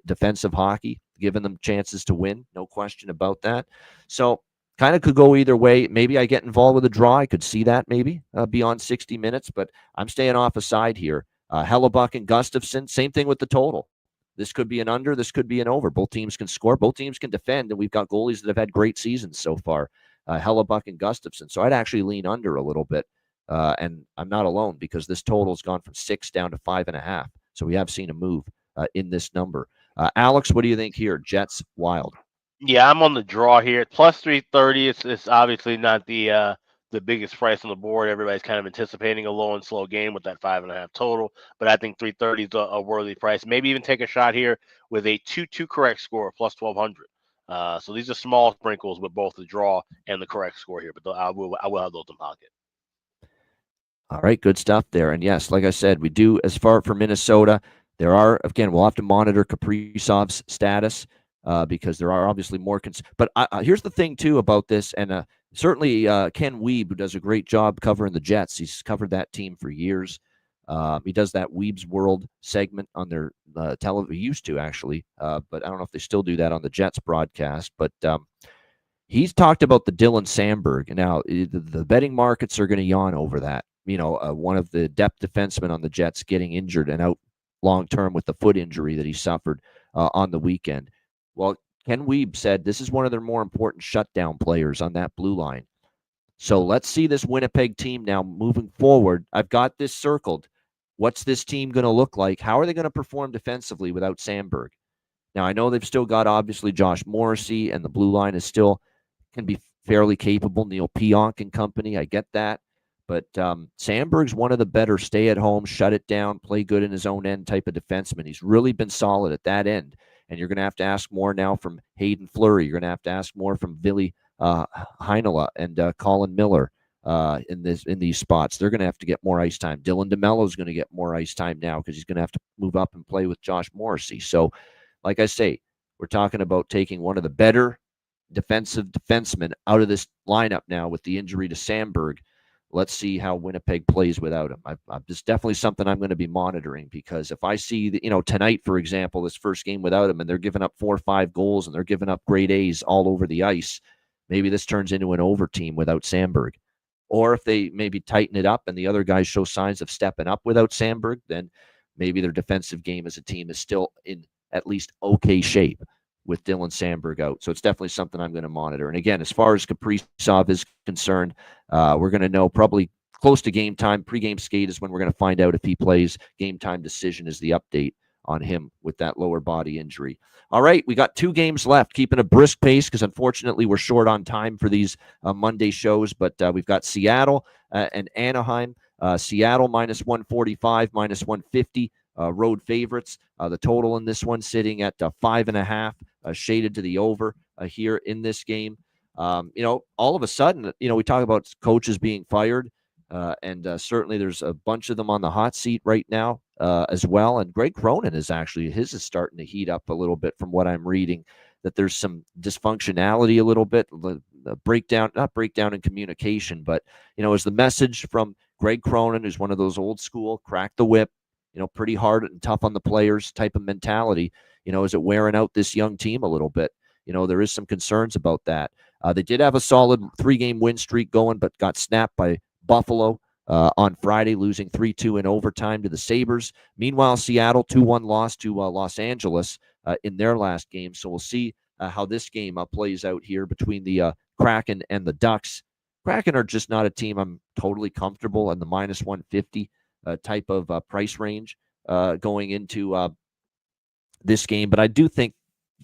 defensive hockey, giving them chances to win. No question about that. So kind of could go either way. Maybe I get involved with a draw. I could see that maybe beyond 60 minutes, but I'm staying off a side here. Hellebuck and Gustafsson, same thing with the total. This could be an under. This could be an over. Both teams can score. Both teams can defend, and we've got goalies that have had great seasons so far, Hellebuck and Gustafsson. So I'd actually lean under a little bit, and I'm not alone because this total has gone from 6 down to 5.5. So we have seen a move in this number. Alex, what do you think here? Jets, Wild. Yeah, I'm on the draw here. Plus 330. It's obviously not the biggest price on the board. Everybody's kind of anticipating a low and slow game with that 5.5 total, but I think 330 is a worthy price. Maybe even take a shot here with a 2-2 correct score, plus 1200. So these are small sprinkles with both the draw and the correct score here, but I will have those in pocket. All right, good stuff there. And yes, like I said, we do, as far for Minnesota, there are, again, we'll have to monitor Kaprizov's status because there are obviously more. But here's the thing, too, about this, and certainly Ken Wiebe, who does a great job covering the Jets. He's covered that team for years. He does that Wiebe's World segment on their television. He used to, actually, but I don't know if they still do that on the Jets broadcast. But he's talked about the Dylan Samberg. Now, the betting markets are going to yawn over that. One of the depth defensemen on the Jets getting injured and out long-term with the foot injury that he suffered on the weekend. Well, Ken Wiebe said this is one of their more important shutdown players on that blue line. So let's see this Winnipeg team now moving forward. I've got this circled. What's this team going to look like? How are they going to perform defensively without Samberg? Now, I know they've still got, obviously, Josh Morrissey, and the blue line can be fairly capable. Neil Pionk and company, I get that. But Samberg's one of the better stay-at-home, shut it down, play good in his own end type of defenseman. He's really been solid at that end. And you're going to have to ask more now from Hayden Fleury. You're going to have to ask more from Ville Heinola and Colin Miller in these spots. They're going to have to get more ice time. Dylan DeMello is going to get more ice time now because he's going to have to move up and play with Josh Morrissey. So, like I say, we're talking about taking one of the better defensive defensemen out of this lineup now with the injury to Samberg. Let's see how Winnipeg plays without him. It's definitely something I'm going to be monitoring because if I see tonight, for example, this first game without him and they're giving up 4 or 5 goals and they're giving up grade A's all over the ice, maybe this turns into an over team without Samberg. Or if they maybe tighten it up and the other guys show signs of stepping up without Samberg, then maybe their defensive game as a team is still in at least okay shape with Dylan Samberg out. So it's definitely something I'm going to monitor. And again, as far as Kaprizov is concerned, we're going to know probably close to game time. Pre-game skate is when we're going to find out if he plays. Game time decision is the update on him with that lower body injury. All right, we got 2 games left, keeping a brisk pace because unfortunately we're short on time for these Monday shows, but we've got Seattle and Anaheim. Seattle minus 145, minus 150. Road favorites. The total in this one sitting at 5.5, shaded to the over here in this game. All of a sudden, we talk about coaches being fired, and certainly there's a bunch of them on the hot seat right now as well. And Greg Cronin his is starting to heat up a little bit from what I'm reading, that there's some dysfunctionality a little bit, the not breakdown in communication, but, as the message from Greg Cronin, who's one of those old school, crack the whip, pretty hard and tough on the players type of mentality, is it wearing out this young team a little bit? There is some concerns about that. They did have a solid 3-game win streak going, but got snapped by Buffalo on Friday, losing 3-2 in overtime to the Sabres. Meanwhile, Seattle 2-1 loss to Los Angeles. in their last game. So we'll see how this game plays out here between the Kraken and the Ducks. Kraken are just not a team I'm totally comfortable in the minus 150 type of price range going into this game. But I do think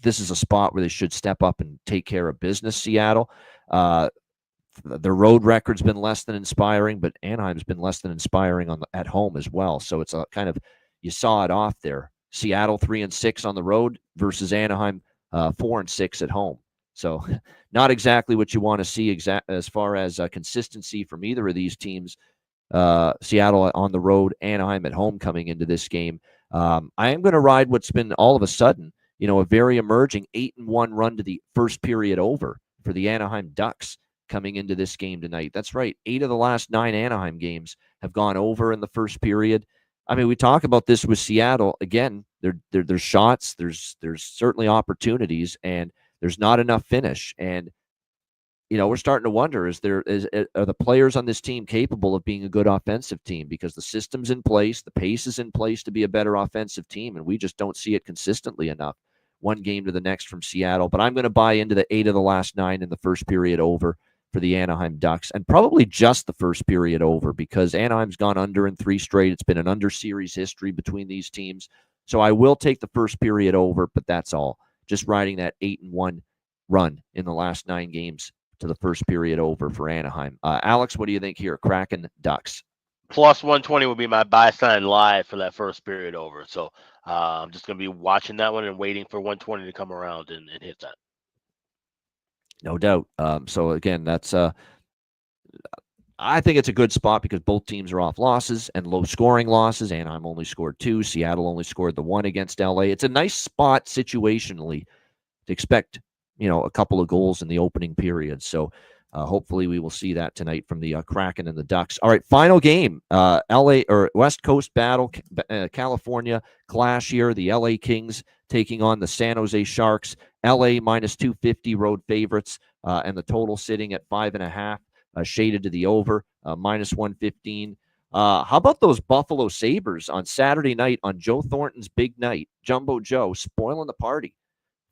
this is a spot where they should step up and take care of business, Seattle. Their road record's been less than inspiring, but Anaheim's been less than inspiring at home as well. So it's a kind of, you saw it off there. Seattle 3-6 on the road versus Anaheim 4-6 at home. So not exactly what you want to see as far as consistency from either of these teams. Seattle on the road, Anaheim at home coming into this game. I am going to ride what's been all of a sudden, a very emerging 8-1 run to the first period over for the Anaheim Ducks coming into this game tonight. That's right. 8 of the last 9 Anaheim games have gone over in the first period. I mean, we talk about this with Seattle. Again, there's shots, there's certainly opportunities, and there's not enough finish. And, we're starting to wonder, are the players on this team capable of being a good offensive team? Because the system's in place, the pace is in place to be a better offensive team, and we just don't see it consistently enough one game to the next from Seattle. But I'm going to buy into the 8 of the last 9 in the first period over for the Anaheim Ducks, and probably just the first period over, because Anaheim's gone under in 3 straight. It's been an under series history between these teams. So I will take the first period over, but that's all. Just riding that 8-1 run in the last 9 games to the first period over for Anaheim. Alex, what do you think here? Kraken Ducks. Plus 120 would be my buy sign live for that first period over. So I'm just going to be watching that one and waiting for 120 to come around and hit that. No doubt. So again, that's I think it's a good spot because both teams are off losses and low scoring losses. Anaheim only scored 2. Seattle only scored the 1 against LA. It's a nice spot situationally to expect, a couple of goals in the opening period. So hopefully we will see that tonight from the Kraken and the Ducks. All right, final game. LA or West Coast battle, California clash here. The LA Kings taking on the San Jose Sharks. LA minus 250 road favorites, and the total sitting at 5.5, shaded to the over, minus 115. How about those Buffalo Sabres on Saturday night on Joe Thornton's big night? Jumbo Joe spoiling the party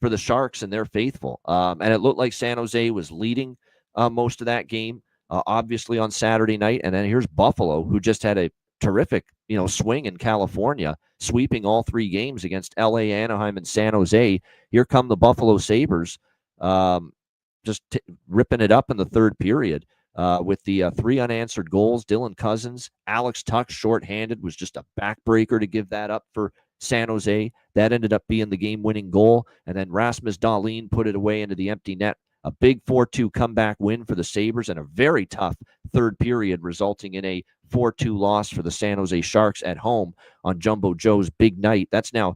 for the Sharks and their faithful. And it looked like San Jose was leading most of that game, obviously on Saturday night. And then here's Buffalo, who just had a terrific, swing in California, sweeping all 3 games against LA, Anaheim, and San Jose. Here come the Buffalo Sabres, just ripping it up in the third period with the 3 unanswered goals. Dylan Cousins, Alex Tuch, shorthanded, was just a backbreaker to give that up for San Jose. That ended up being the game-winning goal. And then Rasmus Dahlin put it away into the empty net. A big 4-2 comeback win for the Sabres and a very tough third period, resulting in a 4-2 loss for the San Jose Sharks at home on Jumbo Joe's big night. That's now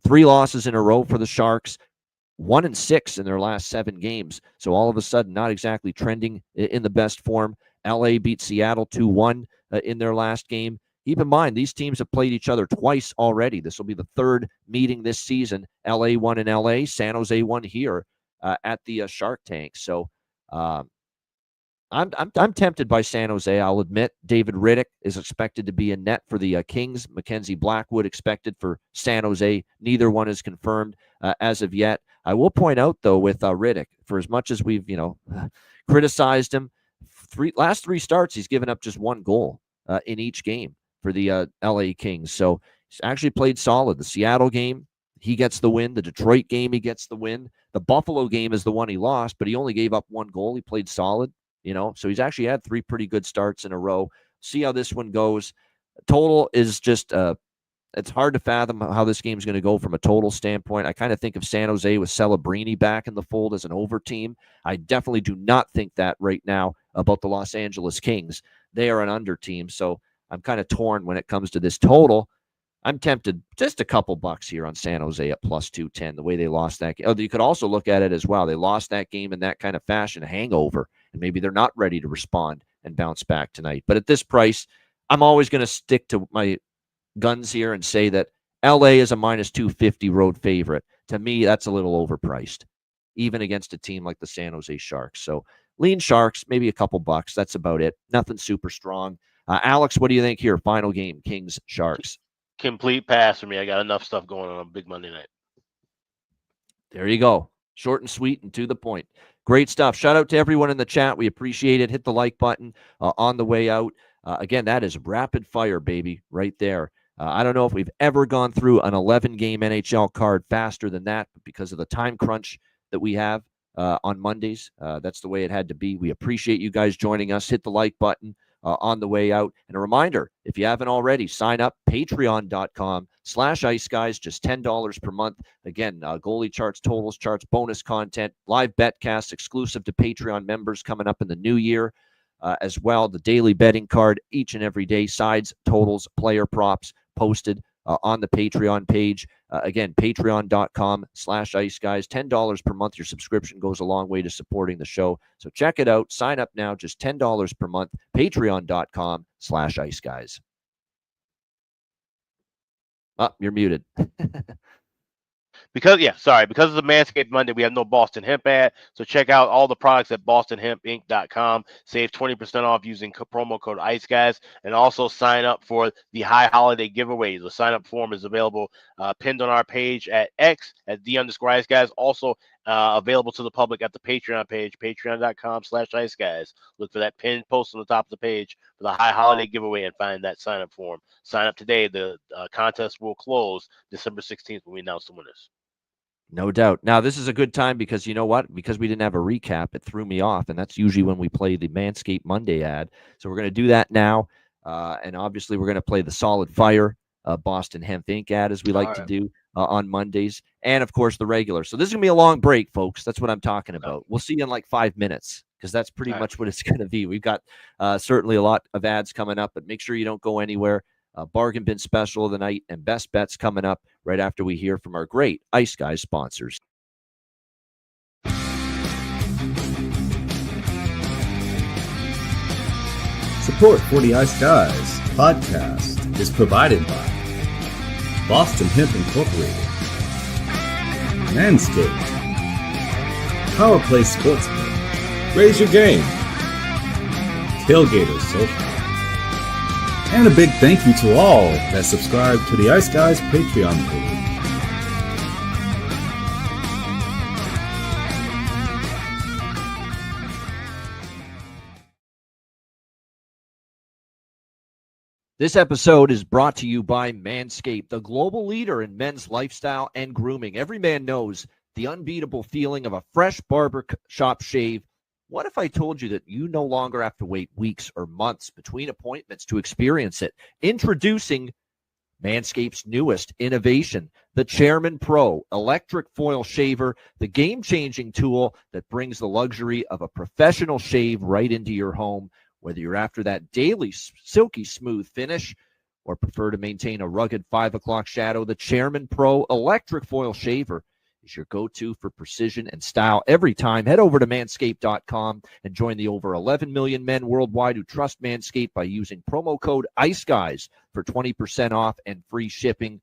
3 losses in a row for the Sharks, 1-6 in their last 7 games. So all of a sudden, not exactly trending in the best form. LA beat Seattle 2-1 in their last game. Keep in mind, these teams have played each other twice already. This will be the 3rd meeting this season. LA won in LA, San Jose won here at the Shark Tank. So I'm tempted by San Jose. I'll admit David Riddick is expected to be in net for the Kings. Mackenzie Blackwood expected for San Jose. Neither one is confirmed as of yet. I will point out, though, with Riddick, for as much as we've criticized him, last 3 starts he's given up just 1 goal in each game for the LA Kings. So he's actually played solid. The Seattle game, he gets the win. The Detroit game, he gets the win. The Buffalo game is the one he lost, but he only gave up 1 goal. He played solid, so he's actually had 3 pretty good starts in a row. See how this one goes. Total is just, it's hard to fathom how this game's going to go from a total standpoint. I kind of think of San Jose with Celebrini back in the fold as an over team. I definitely do not think that right now about the Los Angeles Kings. They are an under team, so I'm kind of torn when it comes to this total. I'm tempted just a couple bucks here on San Jose at plus 210, the way they lost that game. Oh, you could also look at it as well. They lost that game in that kind of fashion, a hangover, and maybe they're not ready to respond and bounce back tonight. But at this price, I'm always going to stick to my guns here and say that LA is a minus 250 road favorite. To me, that's a little overpriced, even against a team like the San Jose Sharks. So lean Sharks, maybe a couple bucks. That's about it. Nothing super strong. Alex, what do you think here? Final game, Kings, Sharks. Complete pass for me. I got enough stuff going on big Monday night. There you go. Short and sweet and to the point. Great stuff. Shout out to everyone in the chat. We appreciate it. Hit the like button on the way out. Again, that is rapid fire, baby, right there. I don't know if we've ever gone through an 11-game NHL card faster than that, but because of the time crunch that we have on Mondays, that's the way it had to be. We appreciate you guys joining us. Hit the like button on the way out. And a reminder, if you haven't already, sign up, patreon.com/Ice Guys, just $10 per month. Again, goalie charts, totals charts, bonus content, live betcasts exclusive to Patreon members coming up in the new year. As well, the daily betting card each and every day, sides, totals, player props posted on the Patreon page. Again, patreon.com/Ice Guys, $10 per month. Your subscription goes a long way to supporting the show. So check it out. Sign up now, just $10 per month. Patreon.com/Ice Guys. You're muted. Because of the Manscaped Monday, we have no Boston Hemp ad. So check out all the products at bostonhempinc.com. Save 20% off using promo code Ice Guys, and also sign up for the high holiday giveaways. The sign up form is available pinned on our page at X at @the_Ice Guys. Also available to the public at the Patreon page, patreon.com/Ice Guys. Look for that pinned post on the top of the page for the high holiday giveaway and find that sign up form. Sign up today. The contest will close December 16th when we announce the winners. No doubt. Now, this is a good time because you know what? Because we didn't have a recap, it threw me off, and that's usually when we play the Manscaped Monday ad. So we're going to do that now, and obviously we're going to play the Solid Fire Boston Hemp Inc. ad, as we like to do on Mondays, and, of course, the regular. So this is going to be a long break, folks. That's what I'm talking about. We'll see you in like 5 minutes because that's pretty much what it's going to be. We've got certainly a lot of ads coming up, but make sure you don't go anywhere. Bargain bin special of the night and best bets coming up right after we hear from our great Ice Guys sponsors. Support for the Ice Guys podcast is provided by Boston Hemp Incorporated, Manscaped, Power Play Sportsman, Raise Your Game, Tailgater Social. And a big thank you to all that subscribe to the Ice Guys Patreon page. This episode is brought to you by Manscaped, the global leader in men's lifestyle and grooming. Every man knows the unbeatable feeling of a fresh barbershop shave. What if I told you that you no longer have to wait weeks or months between appointments to experience it? Introducing Manscaped's newest innovation, the Chairman Pro Electric Foil Shaver, the game-changing tool that brings the luxury of a professional shave right into your home. Whether you're after that daily silky smooth finish or prefer to maintain a rugged 5 o'clock shadow, the Chairman Pro Electric Foil Shaver is your go-to for precision and style every time. Head over to manscaped.com and join the over 11 million men worldwide who trust Manscaped by using promo code ICEGUYS for 20% off and free shipping.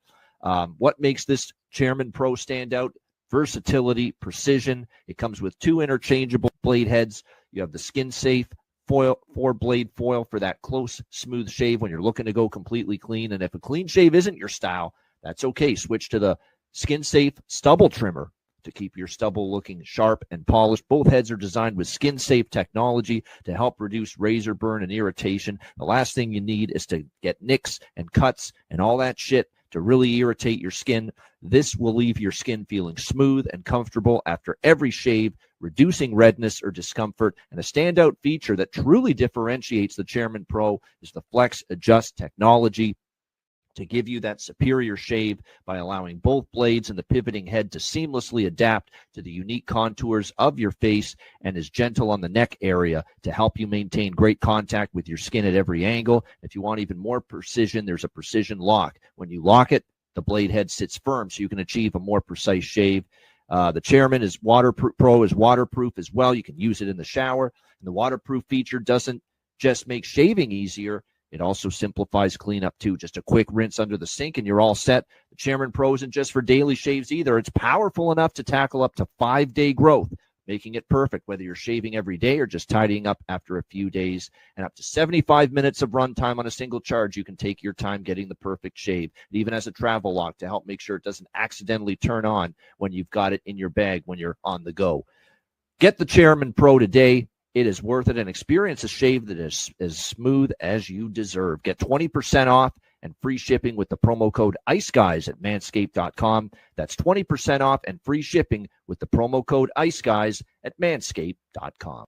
What makes this Chairman Pro stand out? Versatility, precision. It comes with 2 interchangeable blade heads. You have the skin-safe foil, 4-blade foil for that close, smooth shave when you're looking to go completely clean. And if a clean shave isn't your style, that's okay. Switch to the skin-safe stubble trimmer to keep your stubble looking sharp and polished. Both heads are designed with skin-safe technology to help reduce razor burn and irritation. The last thing you need is to get nicks and cuts and all that shit to really irritate your skin. This will leave your skin feeling smooth and comfortable after every shave, reducing redness or discomfort. And a standout feature that truly differentiates the Chairman Pro is the Flex Adjust technology to give you that superior shave by allowing both blades and the pivoting head to seamlessly adapt to the unique contours of your face, and is gentle on the neck area to help you maintain great contact with your skin at every angle. If you want even more precision, there's a precision lock. When you lock it, the blade head sits firm so you can achieve a more precise shave. The Chairman is Pro is waterproof as well. You can use it in the shower. And the waterproof feature doesn't just make shaving easier, it also simplifies cleanup too. Just a quick rinse under the sink and you're all set. The Chairman Pro isn't just for daily shaves either. It's powerful enough to tackle up to 5-day growth. making it perfect, whether you're shaving every day or just tidying up after a few days. And up to 75 minutes of runtime on a single charge, you can take your time getting the perfect shave. It even has a travel lock to help make sure it doesn't accidentally turn on when you've got it in your bag when you're on the go. Get the Chairman Pro today. It is worth it, and experience a shave that is as smooth as you deserve. Get 20% off and free shipping with the promo code IceGuys at manscaped.com. That's 20% off and free shipping with the promo code IceGuys at manscaped.com.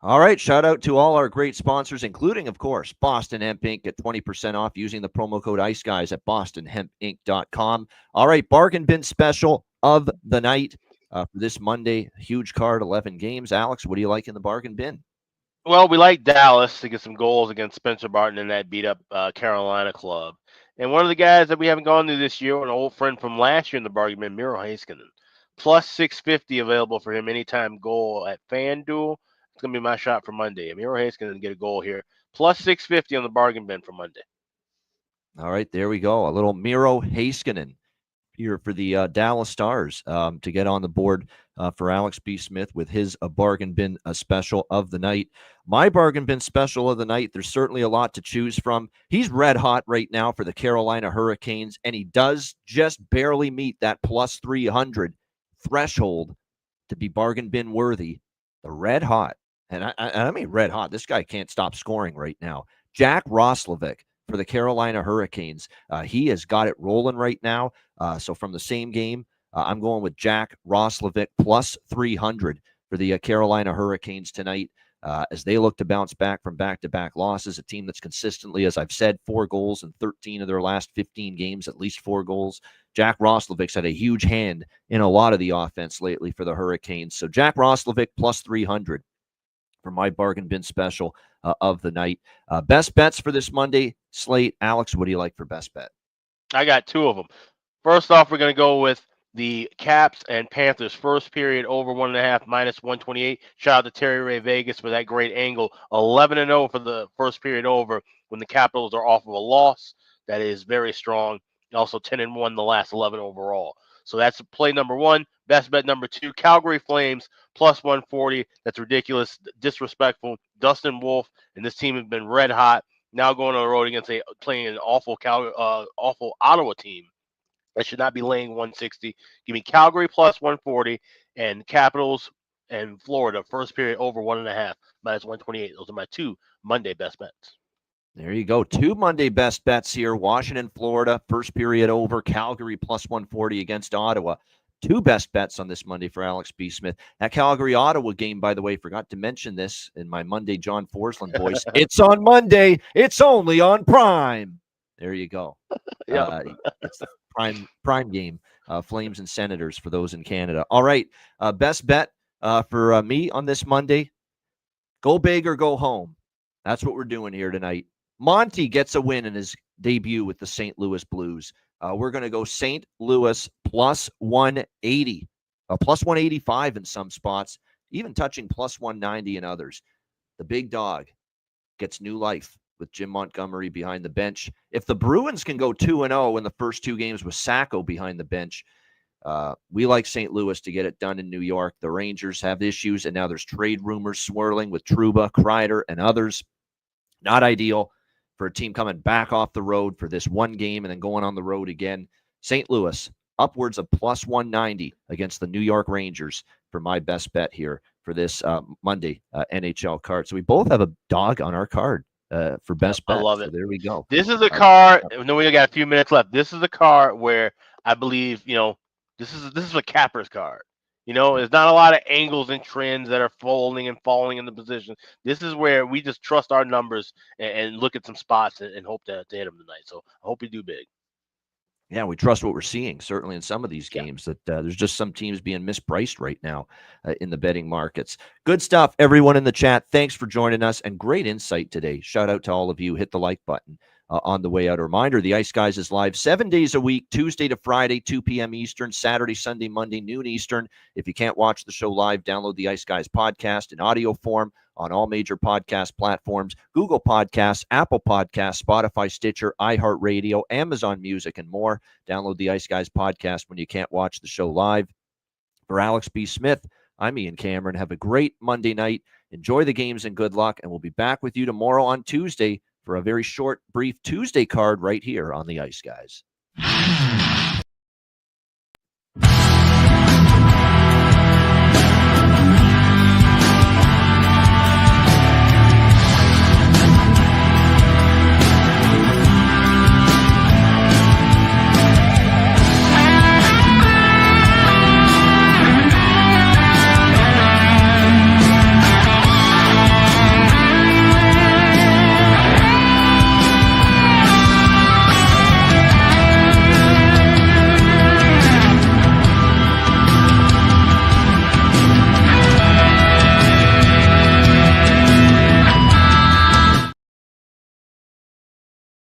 All right, shout out to all our great sponsors, including, of course, Boston Hemp Inc. Get 20% off using the promo code IceGuys at bostonhempinc.com. All right, bargain bin special of the night for this Monday. Huge card, 11 games. Alex, what do you like in the bargain bin? Well, we like Dallas to get some goals against Spencer Barton and that beat up Carolina club. And one of the guys that we haven't gone to this year, an old friend from last year in the bargain bin, Miro Heiskanen. Plus 650 available for him anytime goal at FanDuel. It's going to be my shot for Monday. Miro Heiskanen get a goal here. Plus 650 on the bargain bin for Monday. All right, there we go. A little Miro Heiskanen here for the Dallas Stars to get on the board for Alex B. Smith with his bargain bin special of the night. My bargain bin special of the night, there's certainly a lot to choose from. He's red hot right now for the Carolina Hurricanes, and he does just barely meet that plus 300 threshold to be bargain bin worthy. The red hot, and I mean red hot, this guy can't stop scoring right now. Jack Roslovic for the Carolina Hurricanes. He has got it rolling right now. So from the same game, I'm going with Jack Roslovic plus 300 for the Carolina Hurricanes tonight as they look to bounce back from back-to-back losses. A team that's consistently, as I've said, 4 goals in 13 of their last 15 games, at least 4 goals. Jack Roslovic's had a huge hand in a lot of the offense lately for the Hurricanes. So Jack Roslovic plus 300 for my bargain bin special of the night. Best bets for this Monday slate. Alex, what do you like for best bet? I got 2 of them. First off, we're going to go with the Caps and Panthers first period over 1.5 minus 128. Shout out to Terry Ray Vegas for that great angle. 11-0 for the first period over when the Capitals are off of a loss. That is very strong. Also 10-1 the last 11 overall. So that's play number 1. Best bet number 2, Calgary Flames plus 140. That's ridiculous, disrespectful. Dustin Wolf and this team have been red hot. Now going on the road against playing an awful Ottawa team. I should not be laying 160. Give me Calgary plus 140 and Capitals and Florida first period over 1.5 minus 128. Those are my 2 Monday best bets. There you go. 2 Monday best bets here. Washington, Florida, first period over. Calgary plus 140 against Ottawa. 2 best bets on this Monday for Alex B. Smith. That Calgary-Ottawa game, by the way, forgot to mention this in my Monday John Forsland voice. It's on Monday. It's only on Prime. There you go. It's the prime game. Flames and Senators for those in Canada. All right. Best bet for me on this Monday. Go big or go home. That's what we're doing here tonight. Monty gets a win in his debut with the St. Louis Blues. We're going to go St. Louis plus 180, plus 185 in some spots, even touching plus 190 in others. The big dog gets new life with Jim Montgomery behind the bench. If the Bruins can go 2-0 in the first 2 games with Sacco behind the bench, we like St. Louis to get it done in New York. The Rangers have issues, and now there's trade rumors swirling with Trouba, Kreider, and others. Not ideal for a team coming back off the road for this one game and then going on the road again. St. Louis, upwards of plus 190 against the New York Rangers for my best bet here for this Monday NHL card. So we both have a dog on our card for best bet. I love it. So there we go. This is a card. No, we got a few minutes left. This is a card where I believe, this is a capper's card. There's not a lot of angles and trends that are folding and falling in the position. This is where we just trust our numbers and look at some spots and hope to hit them tonight. So I hope we do big. Yeah, we trust what we're seeing, certainly in some of these games, that there's just some teams being mispriced right now in the betting markets. Good stuff, everyone in the chat. Thanks for joining us, and great insight today. Shout out to all of you. Hit the like button on the way out. A reminder, the Ice Guys is live 7 days a week, Tuesday to Friday, 2 p.m. Eastern, Saturday, Sunday, Monday, noon Eastern. If you can't watch the show live, download the Ice Guys podcast in audio form on all major podcast platforms, Google Podcasts, Apple Podcasts, Spotify, Stitcher, iHeartRadio, Amazon Music, and more. Download the Ice Guys podcast when you can't watch the show live. For Alex B. Smith, I'm Ian Cameron. Have a great Monday night. Enjoy the games and good luck, and we'll be back with you tomorrow on Tuesday for a very short, brief Tuesday card right here on the Ice Guys.